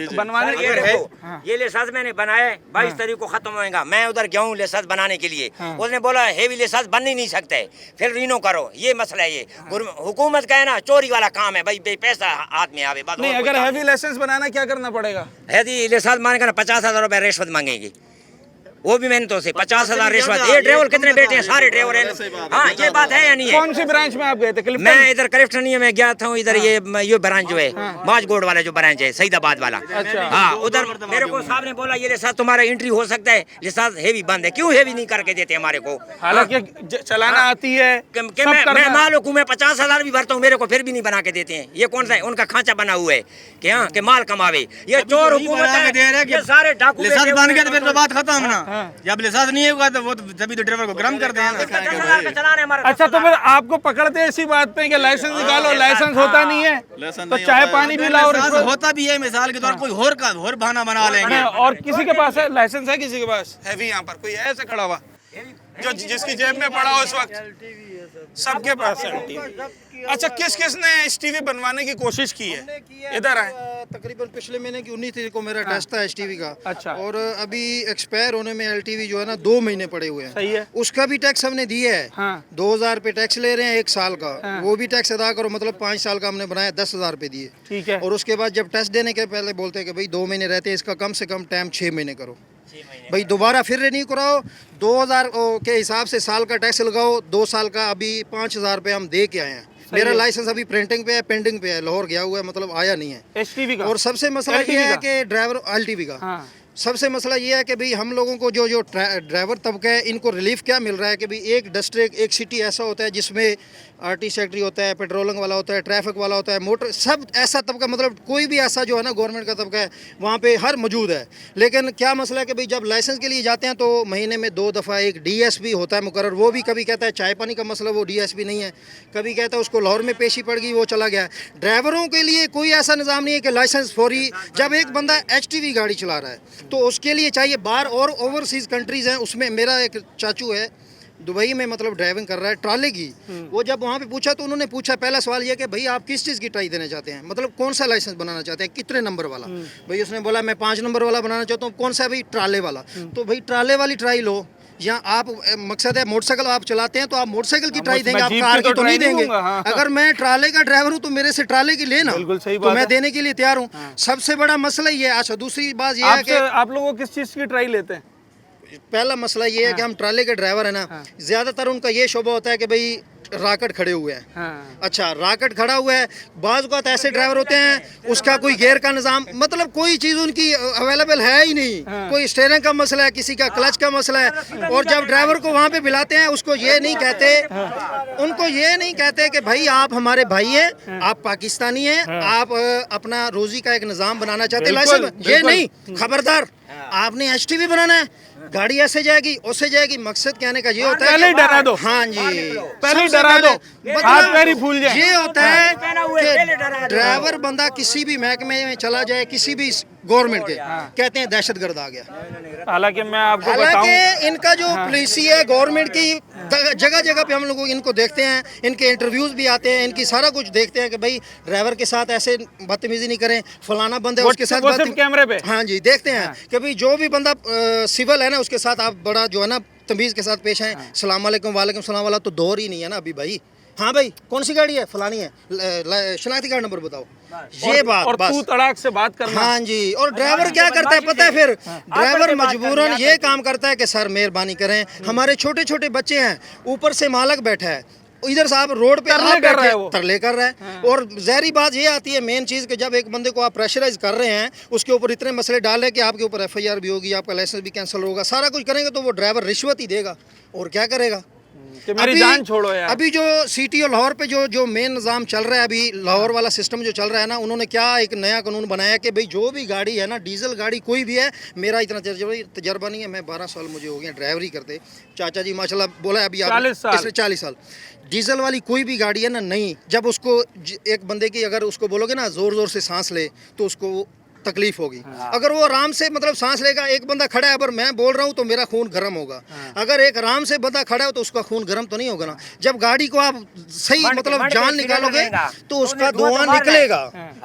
बनवाने ये देखो, ये लेसाज मैंने बनाया है, 22 तारीख को खत्म होएगा। मैं उधर गया हूँ लेसाज बनाने के लिए। उसने बोला हेवी लेसाज बन ही नहीं सकते, फिर रीनो करो। ये मसला है। ये हुकूमत का है ना, चोरी वाला काम है भाई, पैसा हाथ में आवे। नहीं, अगर हैवी लाइसेंस बनाना क्या करना पड़ेगा? हैवी लेसाज मानेगा ना, 50,000 रुपए रिश्वत मांगेगी। वो भी मैंने तो से 50,000 रिश्वत। ये ड्राइवर कितने बैठे हैं? सारे ड्राइवर हैं। हाँ, ये बात है या नहीं है? कौन सी ब्रांच में आप गए थे? क्लिफ्टन? मैं इधर क्लिफ्टन में गया था, इधर ये ब्रांच जो है माजगोड वाला जो ब्रांच है, सईदाबाद वाला। अच्छा। हाँ, उधर मेरे को साहब ने बोला ये लिसाज तुम्हारा एंट्री हो सकता है, लिसाज हेवी बंद है। क्यों हेवी नहीं करके देते हमारे को? हालांकि चलाना आती है, सब मैं करना है। मालिक हूँ, मैं 50,000 भी भरता हूँ, मेरे को फिर भी नहीं बना के देते हैं। ये कौन सा है? उनका खांचा बना हुआ है कि हाँ कि माल कमावे। ये चोर हुकूमत है, ये सारे डाकू लिसाज बैठे बन हुए गया तो फिर तो बात खत्म ना। हाँ। जब लिसाज नहीं होगा तो वो तभी तो ड्राइवर को गरम कर दें ना। 50,000 का चालान है हमारा। अच्छा, तो फिर आपको पकड़ते इसी बात पे कि लाइसेंस निकालो, लाइसेंस होता नहीं है लाइसेंस तो नहीं चाय होता है। पानी भी लाओ। लिसाज रिश्वत- होता भी है, मिसाल के तौर कोई और बहाना बना लेंगे। नहीं, और किसी के पास है लाइसेंस? है किसी के पास हैवी? यहाँ पर कोई है ऐसे खड़ा हुआ जो जिसकी जेब में पड़ा हो इस वक्त? सबके पास है। अच्छा, किसने एसटीवी बनवाने की कोशिश की है? इधर आए। तकरीबन पिछले महीने की 19 तारीख को मेरा टेस्ट था एसटीवी का। अच्छा। और अभी एक्सपायर होने में एलटीवी जो है ना 2 महीने पड़े हुए हैं। सही है। उसका भी टैक्स हमने दिया है। हाँ। 2,000 पे टैक्स ले रहे हैं 1 साल का। हाँ। वो भी टैक्स अदा करो, मतलब 5 साल का हमने बनाया, 10,000 पे दिए। ठीक है। और उसके बाद जब टेस्ट देने के पहले बोलते हैं कि भाई 2 महीने रहते हैं, इसका कम से कम टाइम 6 महीने करो। भाई दोबारा फिर रिन्यू कराओ, 2,000 के हिसाब से साल का टैक्स लगाओ। 2 साल का अभी 5,000 पे हम दे के आए हैं। मेरा लाइसेंस अभी प्रिंटिंग पे है, पेंडिंग पे है, लाहौर गया हुआ है, मतलब आया नहीं है एसटीवी का। और सबसे मसला ये है कि ड्राइवर एलटीवी का। हाँ। सबसे मसला ये है कि भाई हम लोगों को जो ड्राइवर तबका है, इनको रिलीफ क्या मिल रहा है कि भाई एक डिस्ट्रिक्ट, एक सिटी ऐसा होता है जिसमें आरटी सेक्रेटरी होता है, पेट्रोलिंग वाला होता है, ट्रैफिक वाला होता है, मोटर, सब ऐसा तबका, मतलब कोई भी ऐसा जो है ना गवर्नमेंट का तबका है वहाँ पे हर मौजूद है। लेकिन क्या मसला है कि भाई जब लाइसेंस के लिए जाते हैं तो महीने में 2 दफ़ा एक डीएसपी होता है मुकर्रर। वो भी कभी कहता है चाय पानी का मसला, वो डीएसपी नहीं है, कभी कहता है उसको लाहौर में पेशी पड़ गई, वो चला गया। ड्राइवरों के लिए कोई ऐसा निज़ाम नहीं है कि लाइसेंस फौरी। जब एक बंदा एचटीवी गाड़ी चला रहा है तो उसके लिए चाहिए। बाहर और ओवरसीज़ कंट्रीज़ हैं, उसमें मेरा एक चाचू है, दुबई में मतलब ड्राइविंग कर रहा है ट्राले की। वो जब वहाँ पे पूछा तो उन्होंने पूछा, पहला सवाल ये कि भाई आप किस चीज़ की ट्राई देना चाहते हैं, मतलब कौन सा लाइसेंस बनाना चाहते हैं, कितने नंबर वाला। भाई उसने बोला मैं 5 नंबर वाला बनाना चाहता हूँ। कौन सा भाई? ट्राले वाला। तो भाई ट्राले वाली ट्राई लो। यहाँ आप मकसद है मोटरसाइकिल आप चलाते हैं तो आप मोटरसाइकिल की ट्राई देंगे, आप कार की तो नहीं देंगे। अगर मैं ट्राले का ड्राइवर हूँ तो मेरे से ट्राले की लेना, तो मैं देने के लिए तैयार हूँ। सबसे बड़ा मसला ये है। अच्छा, दूसरी बात ये है कि आप लोगों किस चीज़ की ट्राई लेते हैं? पहला मसला ये है कि हम ट्राले के ड्राइवर है ना, ज्यादातर उनका ये शोभा होता है कि भाई राकट खड़े हुए हैं। अच्छा, राकट खड़ा हुआ है। बाज़ औक़ात ऐसे ड्राइवर होते हैं उसका कोई गियर का निज़ाम, मतलब कोई चीज़ उनकी अवेलेबल है ही नहीं। कोई स्टीयरिंग का मसला है, किसी का क्लच का मसला है। और जब ड्राइवर को वहाँ पे बुलाते हैं उसको ये नहीं कहते, उनको ये नहीं कहते कि भाई आप हमारे भाई हैं, आप पाकिस्तानी हैं, आप अपना रोज़ी का एक निज़ाम बनाना चाहते हैं, लाइसेंस ये नहीं। खबरदार, आपने HTV बनाना है, गाड़ी ऐसे जाएगी उससे जाएगी। मकसद कहने का ये होता है, पहले डरा दो। हाँ जी, पहले डरा दो, हाथ पैर ही फूल जाए। ये होता है कि ड्राइवर बंदा किसी भी महकमे में चला जाए, किसी भी गवर्नमेंट के, कहते हैं दहशतगर्द आ गया। हालांकि मैं आपको हालांकि इनका जो पॉलिसी है गवर्नमेंट की, जगह जगह पे हम लोग इनको देखते हैं, इनके इंटरव्यूज भी आते हैं, इनकी सारा कुछ देखते हैं कि भाई ड्राइवर के साथ ऐसे बदतमीजी नहीं करें, फलाना बंदा है उसके साथ कैमरे पे। हाँ जी, देखते हैं कि भाई जो भी बंदा सिविल है ना उसके साथ आप बड़ा जो है ना तमीज़ के साथ पेश आए। सलाम अलैकुम, वालेकुम सलाम वाला तो दौर ही नहीं है ना अभी भाई। हाँ भाई, कौन सी गाड़ी है? फलानी है, शनाख्ती कार्ड नंबर बताओ। ये बात और तू तड़ाक से बात करना। हाँ जी। और ड्राइवर क्या करता है पता है? फिर ड्राइवर मजबूरन ये काम करता है कि सर मेहरबानी करें, हमारे छोटे छोटे बच्चे हैं, ऊपर से मालक बैठा है, इधर साहब रोड पे तरले कर रहा है। और जहरी बात ये आती है मेन चीज़ कि जब एक बंदे को आप प्रेशराइज कर रहे हैं, उसके ऊपर इतने मसले डाल रहे कि आपके ऊपर FIR भी होगी, आपका लाइसेंस भी कैंसिल होगा, सारा कुछ करेंगे तो वो ड्राइवर रिश्वत ही देगा और क्या करेगा कि मेरी जान छोड़ो यार। अभी जो सिटी और लाहौर पे जो मेन निज़ाम चल रहा है, अभी लाहौर वाला सिस्टम जो चल रहा है ना, उन्होंने क्या एक नया कानून बनाया कि भाई जो भी गाड़ी है ना, डीजल गाड़ी कोई भी है, मेरा इतना तजर्बा नहीं है, मैं 12 साल मुझे हो गया ड्राइवरी करते, चाचा जी माशाल्लाह बोला अभी 40 साल। डीजल वाली कोई भी गाड़ी है ना, नहीं, जब उसको एक बंदे की अगर उसको बोलोगे ना ज़ोर ज़ोर से सांस ले तो उसको तकलीफ होगी। अगर वो आराम से मतलब सांस लेगा, एक बंदा खड़ा है, अगर मैं बोल रहा हूँ तो मेरा खून गर्म होगा। अगर एक आराम से बंदा खड़ा है तो उसका खून गर्म तो नहीं होगा ना। जब गाड़ी को आप सही मतलब जान निकालोगे तो उसका धुआं निकलेगा।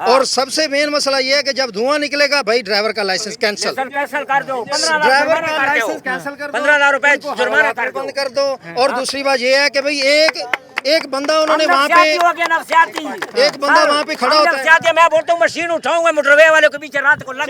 और सबसे मेन मसला ये है कि जब धुआं निकलेगा भाई ड्राइवर का लाइसेंस कैंसिल कर दो, ड्राइवर का लाइसेंस कैंसिल कर दो, 15,000 रुपए जुर्माना बंद कर दो। और दूसरी बात ये है कि भाई एक बंदा उन्होंने वहाँ पे एक बंदा वहाँ पे खड़ा होता है, मैं बोलता हूँ मशीन उठाऊंगा मोटरवे वाले के पीछे रात को लग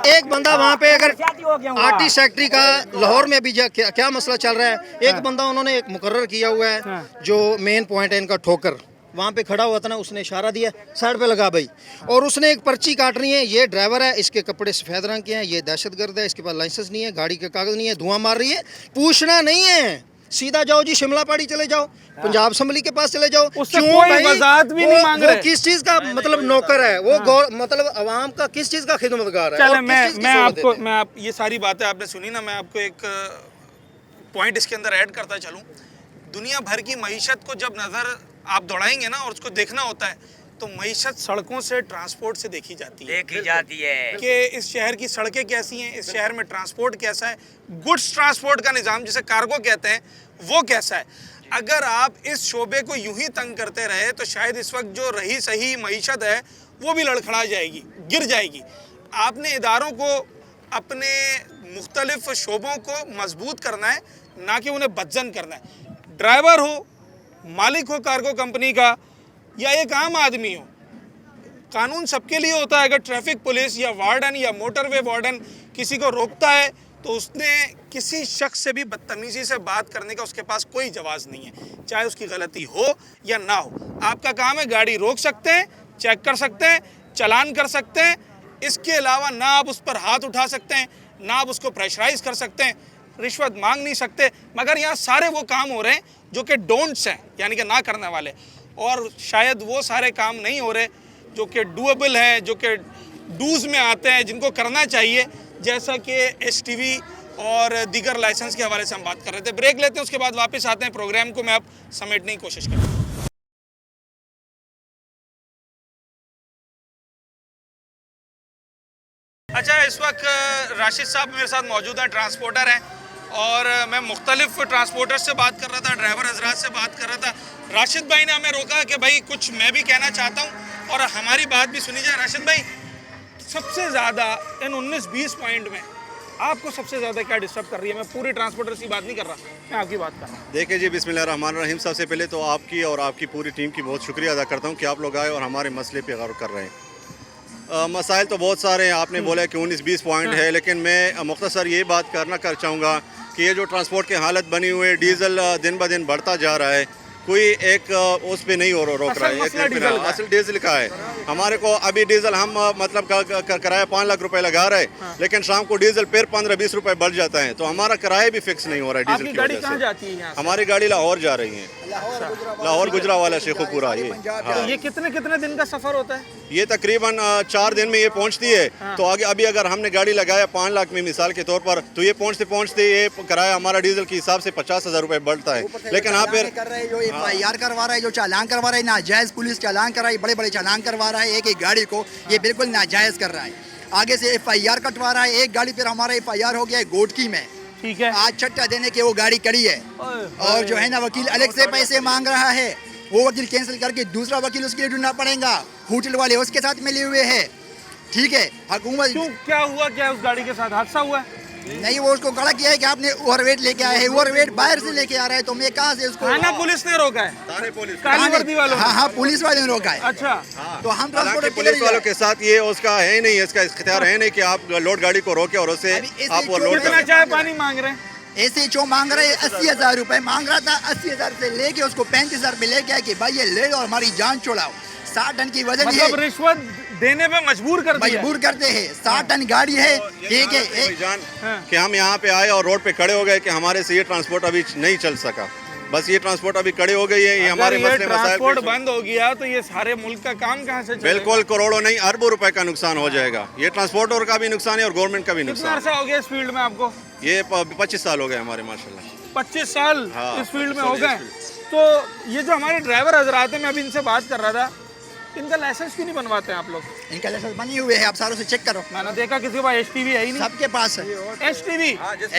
एक बंदा वहाँ पे अगर RT सेक्रेटरी का लाहौर में भी क्या मसला चल रहा है, एक बंदा उन्होंने एक मुकर्रर किया हुआ है जो मेन पॉइंट है इनका, ठोकर वहाँ पे खड़ा हुआ था ना, उसने इशारा दिया साइड पे लगा भाई, और उसने एक पर्ची काटनी है, ये ड्राइवर है, इसके कपड़े सफ़ेद रंग के हैं, ये दहशतगर्द है, इसके पास लाइसेंस नहीं है, गाड़ी के कागज़ नहीं है, धुआं मार रही है, पूछना नहीं है, सीधा जाओ जी शिमला पहाड़ी चले जाओ, पंजाब असम्बली के पास चले जाओ। कोई वजाहत भी नहीं मांग रहे। किस चीज़ का मतलब नौकर है वो, मतलब अवाम का किस चीज़ का खिदमतगार है। चले मैं ये सारी बातें आपने सुनी ना, मैं आपको एक पॉइंट इसके अंदर ऐड करता चलूँ। दुनिया भर की मईशत को जब नज़र आप दौड़ाएंगे ना और उसको देखना होता है तो मईशत सड़कों से, ट्रांसपोर्ट से देखी जाती है कि इस शहर की सड़कें कैसी हैं, इस शहर में ट्रांसपोर्ट कैसा है, गुड्स ट्रांसपोर्ट का निज़ाम जिसे कार्गो कहते हैं वो कैसा है। अगर आप इस शोबे को यूं ही तंग करते रहे तो शायद इस वक्त जो रही सही मईशत है वो भी लड़खड़ा जाएगी, गिर जाएगी। आपने इदारों को, अपने मुख्तलिफ शोबों को मजबूत करना है, ना कि उन्हें बदजन करना है। ड्राइवर हो, मालिक हो कार्गो कंपनी का, या एक आम आदमी हो, कानून सबके लिए होता है। अगर ट्रैफिक पुलिस या वार्डन या मोटरवे वार्डन किसी को रोकता है तो उसने किसी शख्स से भी बदतमीज़ी से बात करने का उसके पास कोई जवाज़ नहीं है, चाहे उसकी गलती हो या ना हो। आपका काम है गाड़ी रोक सकते हैं, चेक कर सकते हैं, चालान कर सकते हैं, इसके अलावा ना आप उस पर हाथ उठा सकते हैं, ना आप उसको प्रेशराइज कर सकते हैं, रिश्वत मांग नहीं सकते। मगर यहाँ सारे वो काम हो रहे हैं जो कि डोंट्स हैं, यानी कि ना करने वाले, और शायद वो सारे काम नहीं हो रहे जो कि डूएबल हैं, जो कि डूज में आते हैं, जिनको करना चाहिए, जैसा कि HTV और दीगर लाइसेंस के हवाले से हम बात कर रहे थे। ब्रेक लेते हैं, उसके बाद वापस आते हैं, प्रोग्राम को मैं अब समेटने की कोशिश करूँ। अच्छा, इस वक्त राशिद साहब मेरे साथ मौजूद हैं, ट्रांसपोर्टर हैं, और मैं मुख्तलिफ ट्रांसपोर्टर से बात कर रहा था, ड्राइवर हजरात से बात कर रहा था। राशिद भाई ने हमें रोका कि भाई कुछ मैं भी कहना चाहता हूँ और हमारी बात भी सुनी जाए। राशिद भाई, सबसे ज़्यादा इन 19-20 पॉइंट में आपको सबसे ज़्यादा क्या डिस्टर्ब कर रही है? मैं पूरे ट्रांसपोर्टर्स की बात नहीं कर रहा, मैं आपकी बात कर रहा हूँ। देखिए जी, बिस्मिल्लाहिर्रहमानिर्रहीम। सबसे पहले तो आपकी और आपकी पूरी टीम की बहुत शुक्रिया अदा करता हूँ कि आप लोग आए और हमारे मसले पे गौर कर रहे हैं। मसाइल तो बहुत सारे हैं, आपने बोला कि 19-20 पॉइंट है, लेकिन मैं मुख्तसर ये बात कर चाहूँगा कि ये जो ट्रांसपोर्ट की हालत बनी हुई है, डीज़ल दिन ब दिन बढ़ता जा रहा है, कोई एक उस पे नहीं रोक रहा है। असल डीजल का है। हमारे को अभी डीजल हम मतलब किराया 5 लाख रुपए लगा रहे हैं, लेकिन शाम को डीजल फिर 15-20 रुपए बढ़ जाता है, तो हमारा किराया भी फिक्स नहीं हो रहा है डीजल की वजह से। जाती है यहाँ से? हमारी गाड़ी लाहौर जा रही है, लाहौर गुजरावाला शेखुपुरा। ये तो ये कितने दिन का सफर होता है? ये तकरीबन 4 दिन में ये पहुंचती है। तो आगे अभी अगर हमने गाड़ी लगाया 5 लाख में मिसाल के तौर पर, तो ये पहुंचते ये किराया हमारा डीजल के हिसाब से 50,000 रुपए बढ़ता है। लेकिन आप फिर FIR करवा रहा है, जो चालान करवा रहा है, नाजायज पुलिस चालान कर रहा है, बड़े बड़े चालान करवा रहा है एक एक गाड़ी को, ये बिल्कुल नाजायज कर रहा है। आगे से FIR कटवा रहा है, एक गाड़ी पर हमारा FIR हो गया है गोटकी में। ठीक है, आज छट्टा देने के वो गाड़ी कड़ी है, और जो है ना वकील अलग से पैसे मांग रहा है, वो वकील कैंसिल करके दूसरा वकील उसके लिए ढूंढना पड़ेगा। होटल वाले उसके साथ मिले हुए हैं। ठीक है, हुकूमत क्यों, क्या हुआ, क्या उस गाड़ी के साथ हादसा हुआ है? नहीं, वो उसको गलत किया है कि आपने ओवरवेट लेके आए हैं, ओवरवेट बाहर से लेके आ रहा है, तो मैं कहाँ से उसको? थाना पुलिस ने रोका है, काली वर्दी वालों? हाँ, पुलिस वाले ने रोका है। अच्छा, तो हम पुलिस वालों के साथ ये उसका है नहीं, इसका इख्तियार है नहीं कि आप लोड गाड़ी को रोके और उसे आप वो लोड कितना चाय पानी मांग रहे हैं? ऐसे जो मांग रहे हैं 80,000 रुपए मांग रहा था, 80,000 से लेके उसको 35,000 पे लेके आए कि भाई ये ले लो और हमारी जान छुड़ाओ। 60 टन की वजन मतलब रिश्वत देने पे मजबूर करते हैं। 60 टन गाड़ी है, ठीक है, कि हम यहाँ पे आए और रोड पे खड़े हो गए कि हमारे से ये ट्रांसपोर्ट अभी नहीं चल सका। बस ये ट्रांसपोर्ट अभी खड़े हो गई है, ये हमारे मसले ट्रांसपोर्ट बंद हो गया तो ये सारे मुल्क का काम कहाँ से चलेगा? बिल्कुल, करोड़ों नहीं अरबों रुपए का नुकसान हो जाएगा। ये ट्रांसपोर्टर का भी नुकसान है और गवर्नमेंट का भी नुकसान। कितना अर्सा हो गया इस फील्ड में आपको? ये 25 साल हो गए हमारे माशाल्लाह। 25 साल हाँ, इस फील्ड में हो गए। तो ये जो हमारे ड्राइवर हजरात हैं, मैं अभी इनसे बात कर रहा था, इनका लाइसेंस क्यों नहीं बनवाते हैं आप लोग? इनका लाइसेंस बने हुए हैं, आप सारों से चेक करो। मैंने देखा किसी के पास HTV है ही नहीं। सबके पास है HTV।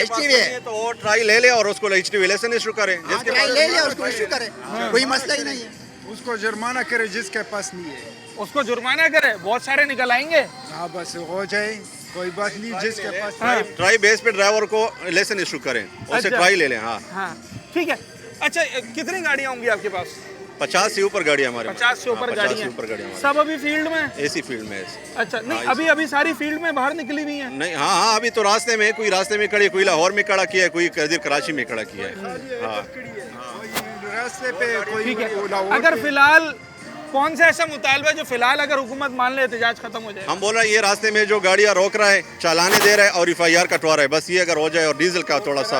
HTV है तो वो ट्राई ले ले और उसको HTV लाइसेंस इशू करें। ट्राई ले ले और उसको इशू करें, कोई मसला ही नहीं है। उसको जुर्माना करे जिसके पास नहीं है, उसको जुर्माना करे, बहुत सारे निकल आएंगे। हाँ, बस हो जाए, कोई बात नहीं। जिसके पास ट्राई बेस पे ड्राइवर को लाइसेंस इशू करें, उससे ट्राई ले लें। हाँ, ठीक है। अच्छा, कितनी गाड़ियाँ होंगी आपके पास? 50 से ऊपर गाड़ी हमारे। 50 से ऊपर गाड़ियाँ सब अभी फील्ड में? ऐसी फील्ड में। अच्छा, नहीं अभी सारी फील्ड में बाहर निकली हुई है? नहीं, हाँ, अभी तो रास्ते में, कोई रास्ते में खड़ी, कोई लाहौर में खड़ा किया है, कोई कराची में खड़ा किया है। हाँ, रास्ते पे कोई। ठीक है, अगर फिलहाल कौन सा ऐसा मुतालबा है जो फिलहाल अगर हुकूमत मान ले एहतजाज खत्म हो जाए? हम बोल रहे हैं ये रास्ते में जो गाड़ियाँ रोक रहा है, चालाने दे रहा है और FIR कटवा रहा है, बस ये अगर हो जाए और डीजल का थोड़ा सा,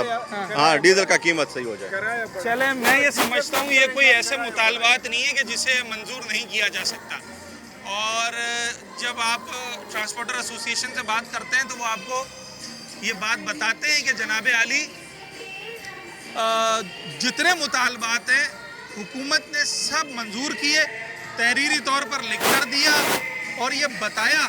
हाँ, डीजल का कीमत सही हो जाए। चले, मैं ये समझता हूँ ये कोई ऐसे मुतालबात नहीं है कि जिसे मंजूर नहीं किया जा सकता। और जब आप ट्रांसपोर्टर एसोसिएशन से बात करते हैं तो वो आपको ये बात बताते हैं कि जनाब आली जितने मुतालबात हैं हुकूमत ने सब मंजूर किए, तहरीरी तौर पर लिख कर दिया और ये बताया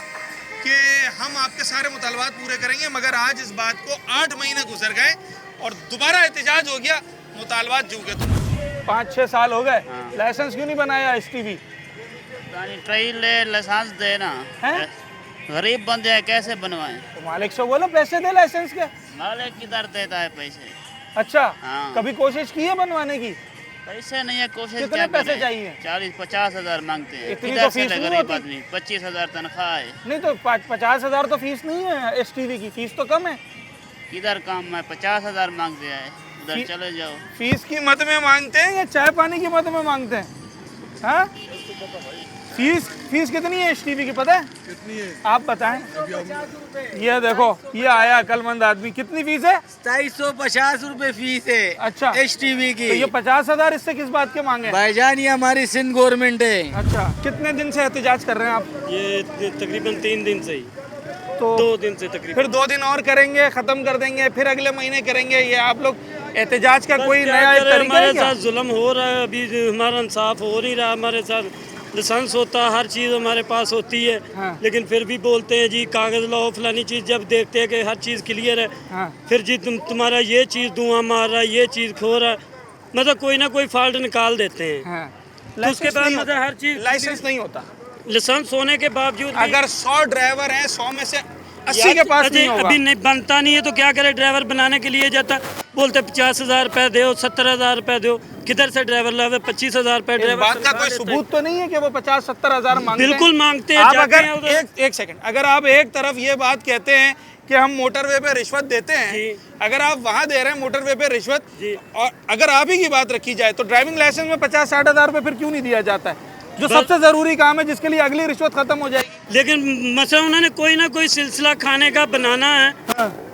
कि हम आपके सारे मुतालबात पूरे करेंगे। मगर आज इस बात को 8 महीने गुजर गए और दोबारा एहतजाज हो गया, मुतालबात जो गए। 5-6 साल हो गए, लाइसेंस क्यों नहीं बनाया HTV? ट्रेन ले लाइसेंस देना है, गरीब बंदे हैं, कैसे बनवाएं? तो मालिक से बोलो पैसे दे लाइसेंस के। मालिक किधर देता है पैसे? अच्छा, हाँ। कभी कोशिश की है बनवाने की? पैसे नहीं है, कोशिश कितने पैसे चाहिए? 40-50 हजार मांगते हैं। इतनी तो फीस नहीं गरीब होती? आदमी 25,000 तनख्वाह है। नहीं तो 50,000 तो फीस नहीं है HTV की, फीस तो कम है। किधर काम है, 50,000 मांग दिया है, उधर चले जाओ। फीस की मद में मांगते हैं या चाय पानी की मद में मांगते हैं? हाँ, फीस कितनी है HTV की पता है? कितनी है आप बताएं? ये देखो, ये आया अकलमंद आदमी, कितनी फीस है? 250 रुपए फीस है। अच्छा, HTV की। तो ये 50,000 इससे किस बात के मांगे? भाईजान ये हमारी सिंध गवर्नमेंट है। अच्छा, कितने दिन से एहतजाज कर रहे हैं आप? ये तकरीबन 3 दिन से ही। तो 2 दिन से तकरीबन। फिर 2 दिन और करेंगे, खत्म कर देंगे, फिर अगले महीने करेंगे। ये आप लोग एहतजाज का कोई नया तरीका है? हमारे साथ जुल्म हो रहा है, अभी हमारा इंसाफ हो नहीं रहा, हमारे साथ लाइसेंस होता, हर चीज़ हमारे पास होती है। लेकिन फिर भी बोलते हैं जी कागज़ लाओ फलानी चीज़। जब देखते हैं कि हर चीज़ क्लियर है, फिर जी तुम्हारा ये चीज़ धुआं मार रहा है, ये चीज़ खो रहा है, मतलब कोई ना कोई फॉल्ट निकाल देते हैं। तो उसके बाद मतलब हर चीज़ लाइसेंस नहीं होता। लाइसेंस होने के बावजूद अगर 100 ड्राइवर हैं, 100 में से 80 के पास नहीं होगा। अभी नहीं बनता नहीं है तो क्या करे, ड्राइवर बनाने के लिए जाता, बोलते 50,000 रुपये दो, 70,000 रुपये दो, किधर से ड्राइवर लावे? 25,000 रुपये ड्राइवर। बात का कोई सबूत तो नहीं है कि वो 50-70,000 मांगते हैं? बिल्कुल मांगते हैं। आप अगर एक सेकंड, अगर आप एक तरफ ये बात कहते हैं कि हम मोटरवे पे रिश्वत देते हैं, अगर आप वहाँ दे रहे हैं मोटरवे पे रिश्वत, और अगर आप ही की बात रखी जाए तो ड्राइविंग लाइसेंस में 50-60 हज़ार रुपये फिर क्यों नहीं दिया जाता है, जो सबसे जरूरी काम है, जिसके लिए अगली रिश्वत खत्म हो जाएगी? लेकिन मसला उन्होंने कोई ना कोई सिलसिला खाने का बनाना है।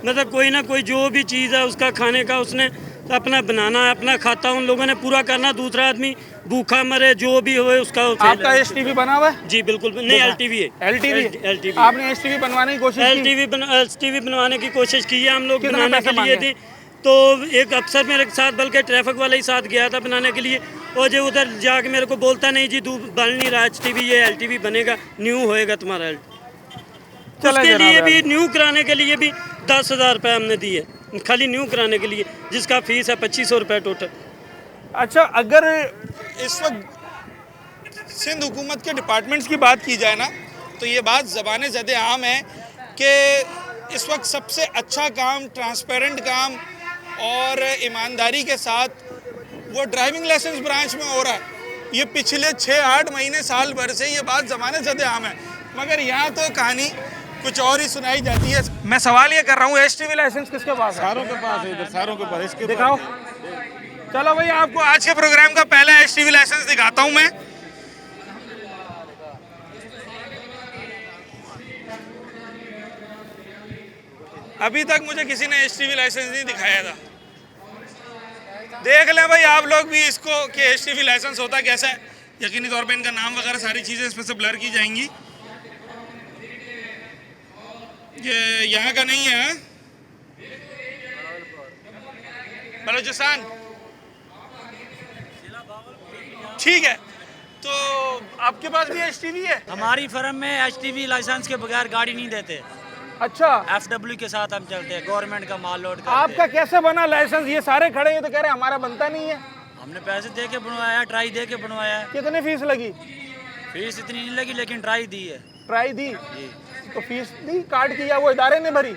मतलब कोई ना कोई जो भी चीज़ है उसका खाने का उसने अपना बनाना है, अपना खाता उन लोगों ने पूरा करना। दूसरा आदमी भूखा मरे जो भी हो उसका। आपका STV बना हुआ है? जी बिल्कुल नहीं, LTV है। LTV आपने STV बनवाने की कोशिश की? LTV बनवाने की कोशिश की है हम लोग, बनाने के लिए थी। तो एक अफसर मेरे साथ, बल्कि ट्रैफिक वाले ही साथ गया था बनाने के लिए, और जो उधर जाके मेरे को बोलता नहीं जी तू बन नहीं रहा HTV, ये LTV बनेगा, न्यू होएगा तुम्हारा। उसके लिए भी न्यू कराने के लिए भी 10,000 रुपये हमने दिए, खाली न्यू कराने के लिए, जिसका फीस है 2500 रुपये टोटल। अच्छा, अगर इस वक्त सिंध हुकूमत के डिपार्टमेंट्स की बात की जाए ना, तो ये बात ज़बान ज़द आम है कि इस वक्त सबसे अच्छा काम, ट्रांसपेरेंट काम और ईमानदारी के साथ वो ड्राइविंग लाइसेंस ब्रांच में हो रहा है। ये पिछले 6-8 महीने, साल भर से ये बात ज़बान ज़द आम है, मगर यहाँ तो कहानी कुछ और ही सुनाई जाती है। मैं सवाल ये कर रहा हूँ, STV लाइसेंस किसके पास है? सारों के पास है, इधर सारों के पास। इसके दिखाओ। चलो भाई, आपको आज के प्रोग्राम का पहला STV लाइसेंस दिखाता हूँ मैं। अभी तक मुझे किसी ने STV लाइसेंस नहीं दिखाया था। देख लें भाई आप लोग भी इसको कि STV लाइसेंस होता कैसा है। यकीनी तौर पे इनका नाम वगैरह सारी चीज़ें इसमें से ब्लर की जाएंगी। ये यहाँ का नहीं है, बलूचिस्तान। ठीक है, तो आपके पास भी STV है? हमारी फर्म में HTV लाइसेंस के बगैर गाड़ी नहीं देते। अच्छा, FW के साथ हम चलते हैं, गवर्नमेंट का माल लोड करते हैं। आपका कैसे बना लाइसेंस? ये सारे खड़े हैं तो कह रहे हैं हमारा बनता नहीं है। हमने पैसे दे के बनवाया, ट्राई दे के बनवाया। कितनी फीस लगी? फीस इतनी नहीं लगी, लेकिन ट्राई दी है। ट्राई दी? तो फीस दी, कार्ड किया, वो इदारे ने भरी?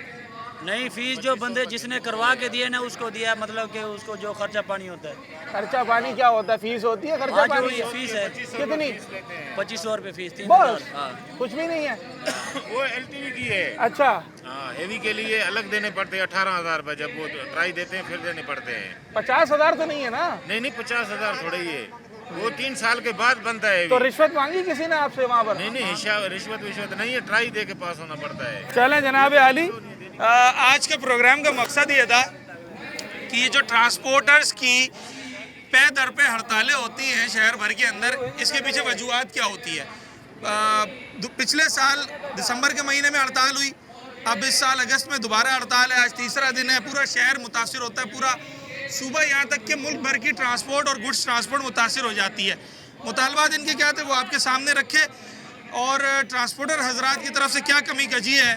नहीं, फीस जो बंदे जिसने करवा के दिए ना उसको दिया, मतलब कि उसको जो खर्चा पानी होता है। खर्चा पानी क्या होता है? फीस होती है, खर्चा पानी? फीस है। कितनी? 2500 रुपये फीस। 3,000? कुछ भी नहीं है। वो LTV की है। अच्छा, हेवी के लिए अलग देने पड़ते हैं 18,000 रुपये, जब वो ट्राई देते हैं फिर देने पड़ते हैं। 50,000 तो नहीं है ना? नहीं, 50,000 थोड़ा ही है, वो 3 साल के बाद बनता है। तो रिश्वत मांगी किसी ने आपसे वहाँ पर? नहीं, रिश्वत नहीं है, ट्राई दे के पास होना पड़ता है। चलें जनाब आली, आज के प्रोग्राम का मकसद ये था कि ये जो ट्रांसपोर्टर्स की पे दर पे हड़तालें होती हैं शहर भर के अंदर, इसके पीछे वजूहत क्या होती है। पिछले साल दिसंबर के महीने में हड़ताल हुई, अब इस साल अगस्त में दोबारा हड़ताल है, आज तीसरा दिन है। पूरा शहर मुतासिर होता है, पूरा सूबा, यहाँ तक कि मुल्क भर की ट्रांसपोर्ट और गुड्स ट्रांसपोर्ट मुतासिर हो जाती है। मुतालबात इनके क्या थे वो आपके सामने रखे, और ट्रांसपोर्टर हजरात की तरफ से क्या कमी कजी है,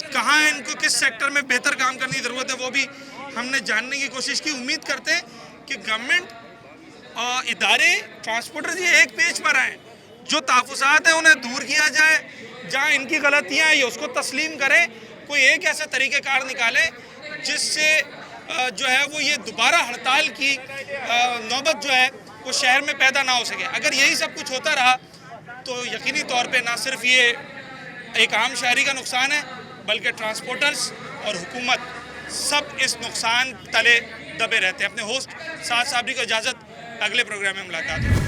कहाँ इनको किस सेक्टर में बेहतर काम करने की ज़रूरत है, वो भी हमने जानने की कोशिश की। उम्मीद करते हैं कि गवर्नमेंट और इदारे ट्रांसपोर्टर ये एक पेज पर आएँ, जो तहफ़्फ़ुज़ात हैं उन्हें दूर किया जाए, जहाँ इनकी गलतियाँ हैं उसको तस्लीम करें, कोई एक ऐसा तरीक़ेकार निकाले जिससे जो है वो ये दोबारा हड़ताल की नौबत जो है वो शहर में पैदा ना हो सके। अगर यही सब कुछ होता रहा तो यकीनी तौर पे ना सिर्फ ये एक आम शहरी का नुकसान है, बल्कि ट्रांसपोर्टर्स और हुकूमत सब इस नुकसान तले दबे रहते हैं। अपने होस्ट साद साबरी को इजाज़त, अगले प्रोग्राम में मुलाकात होगी।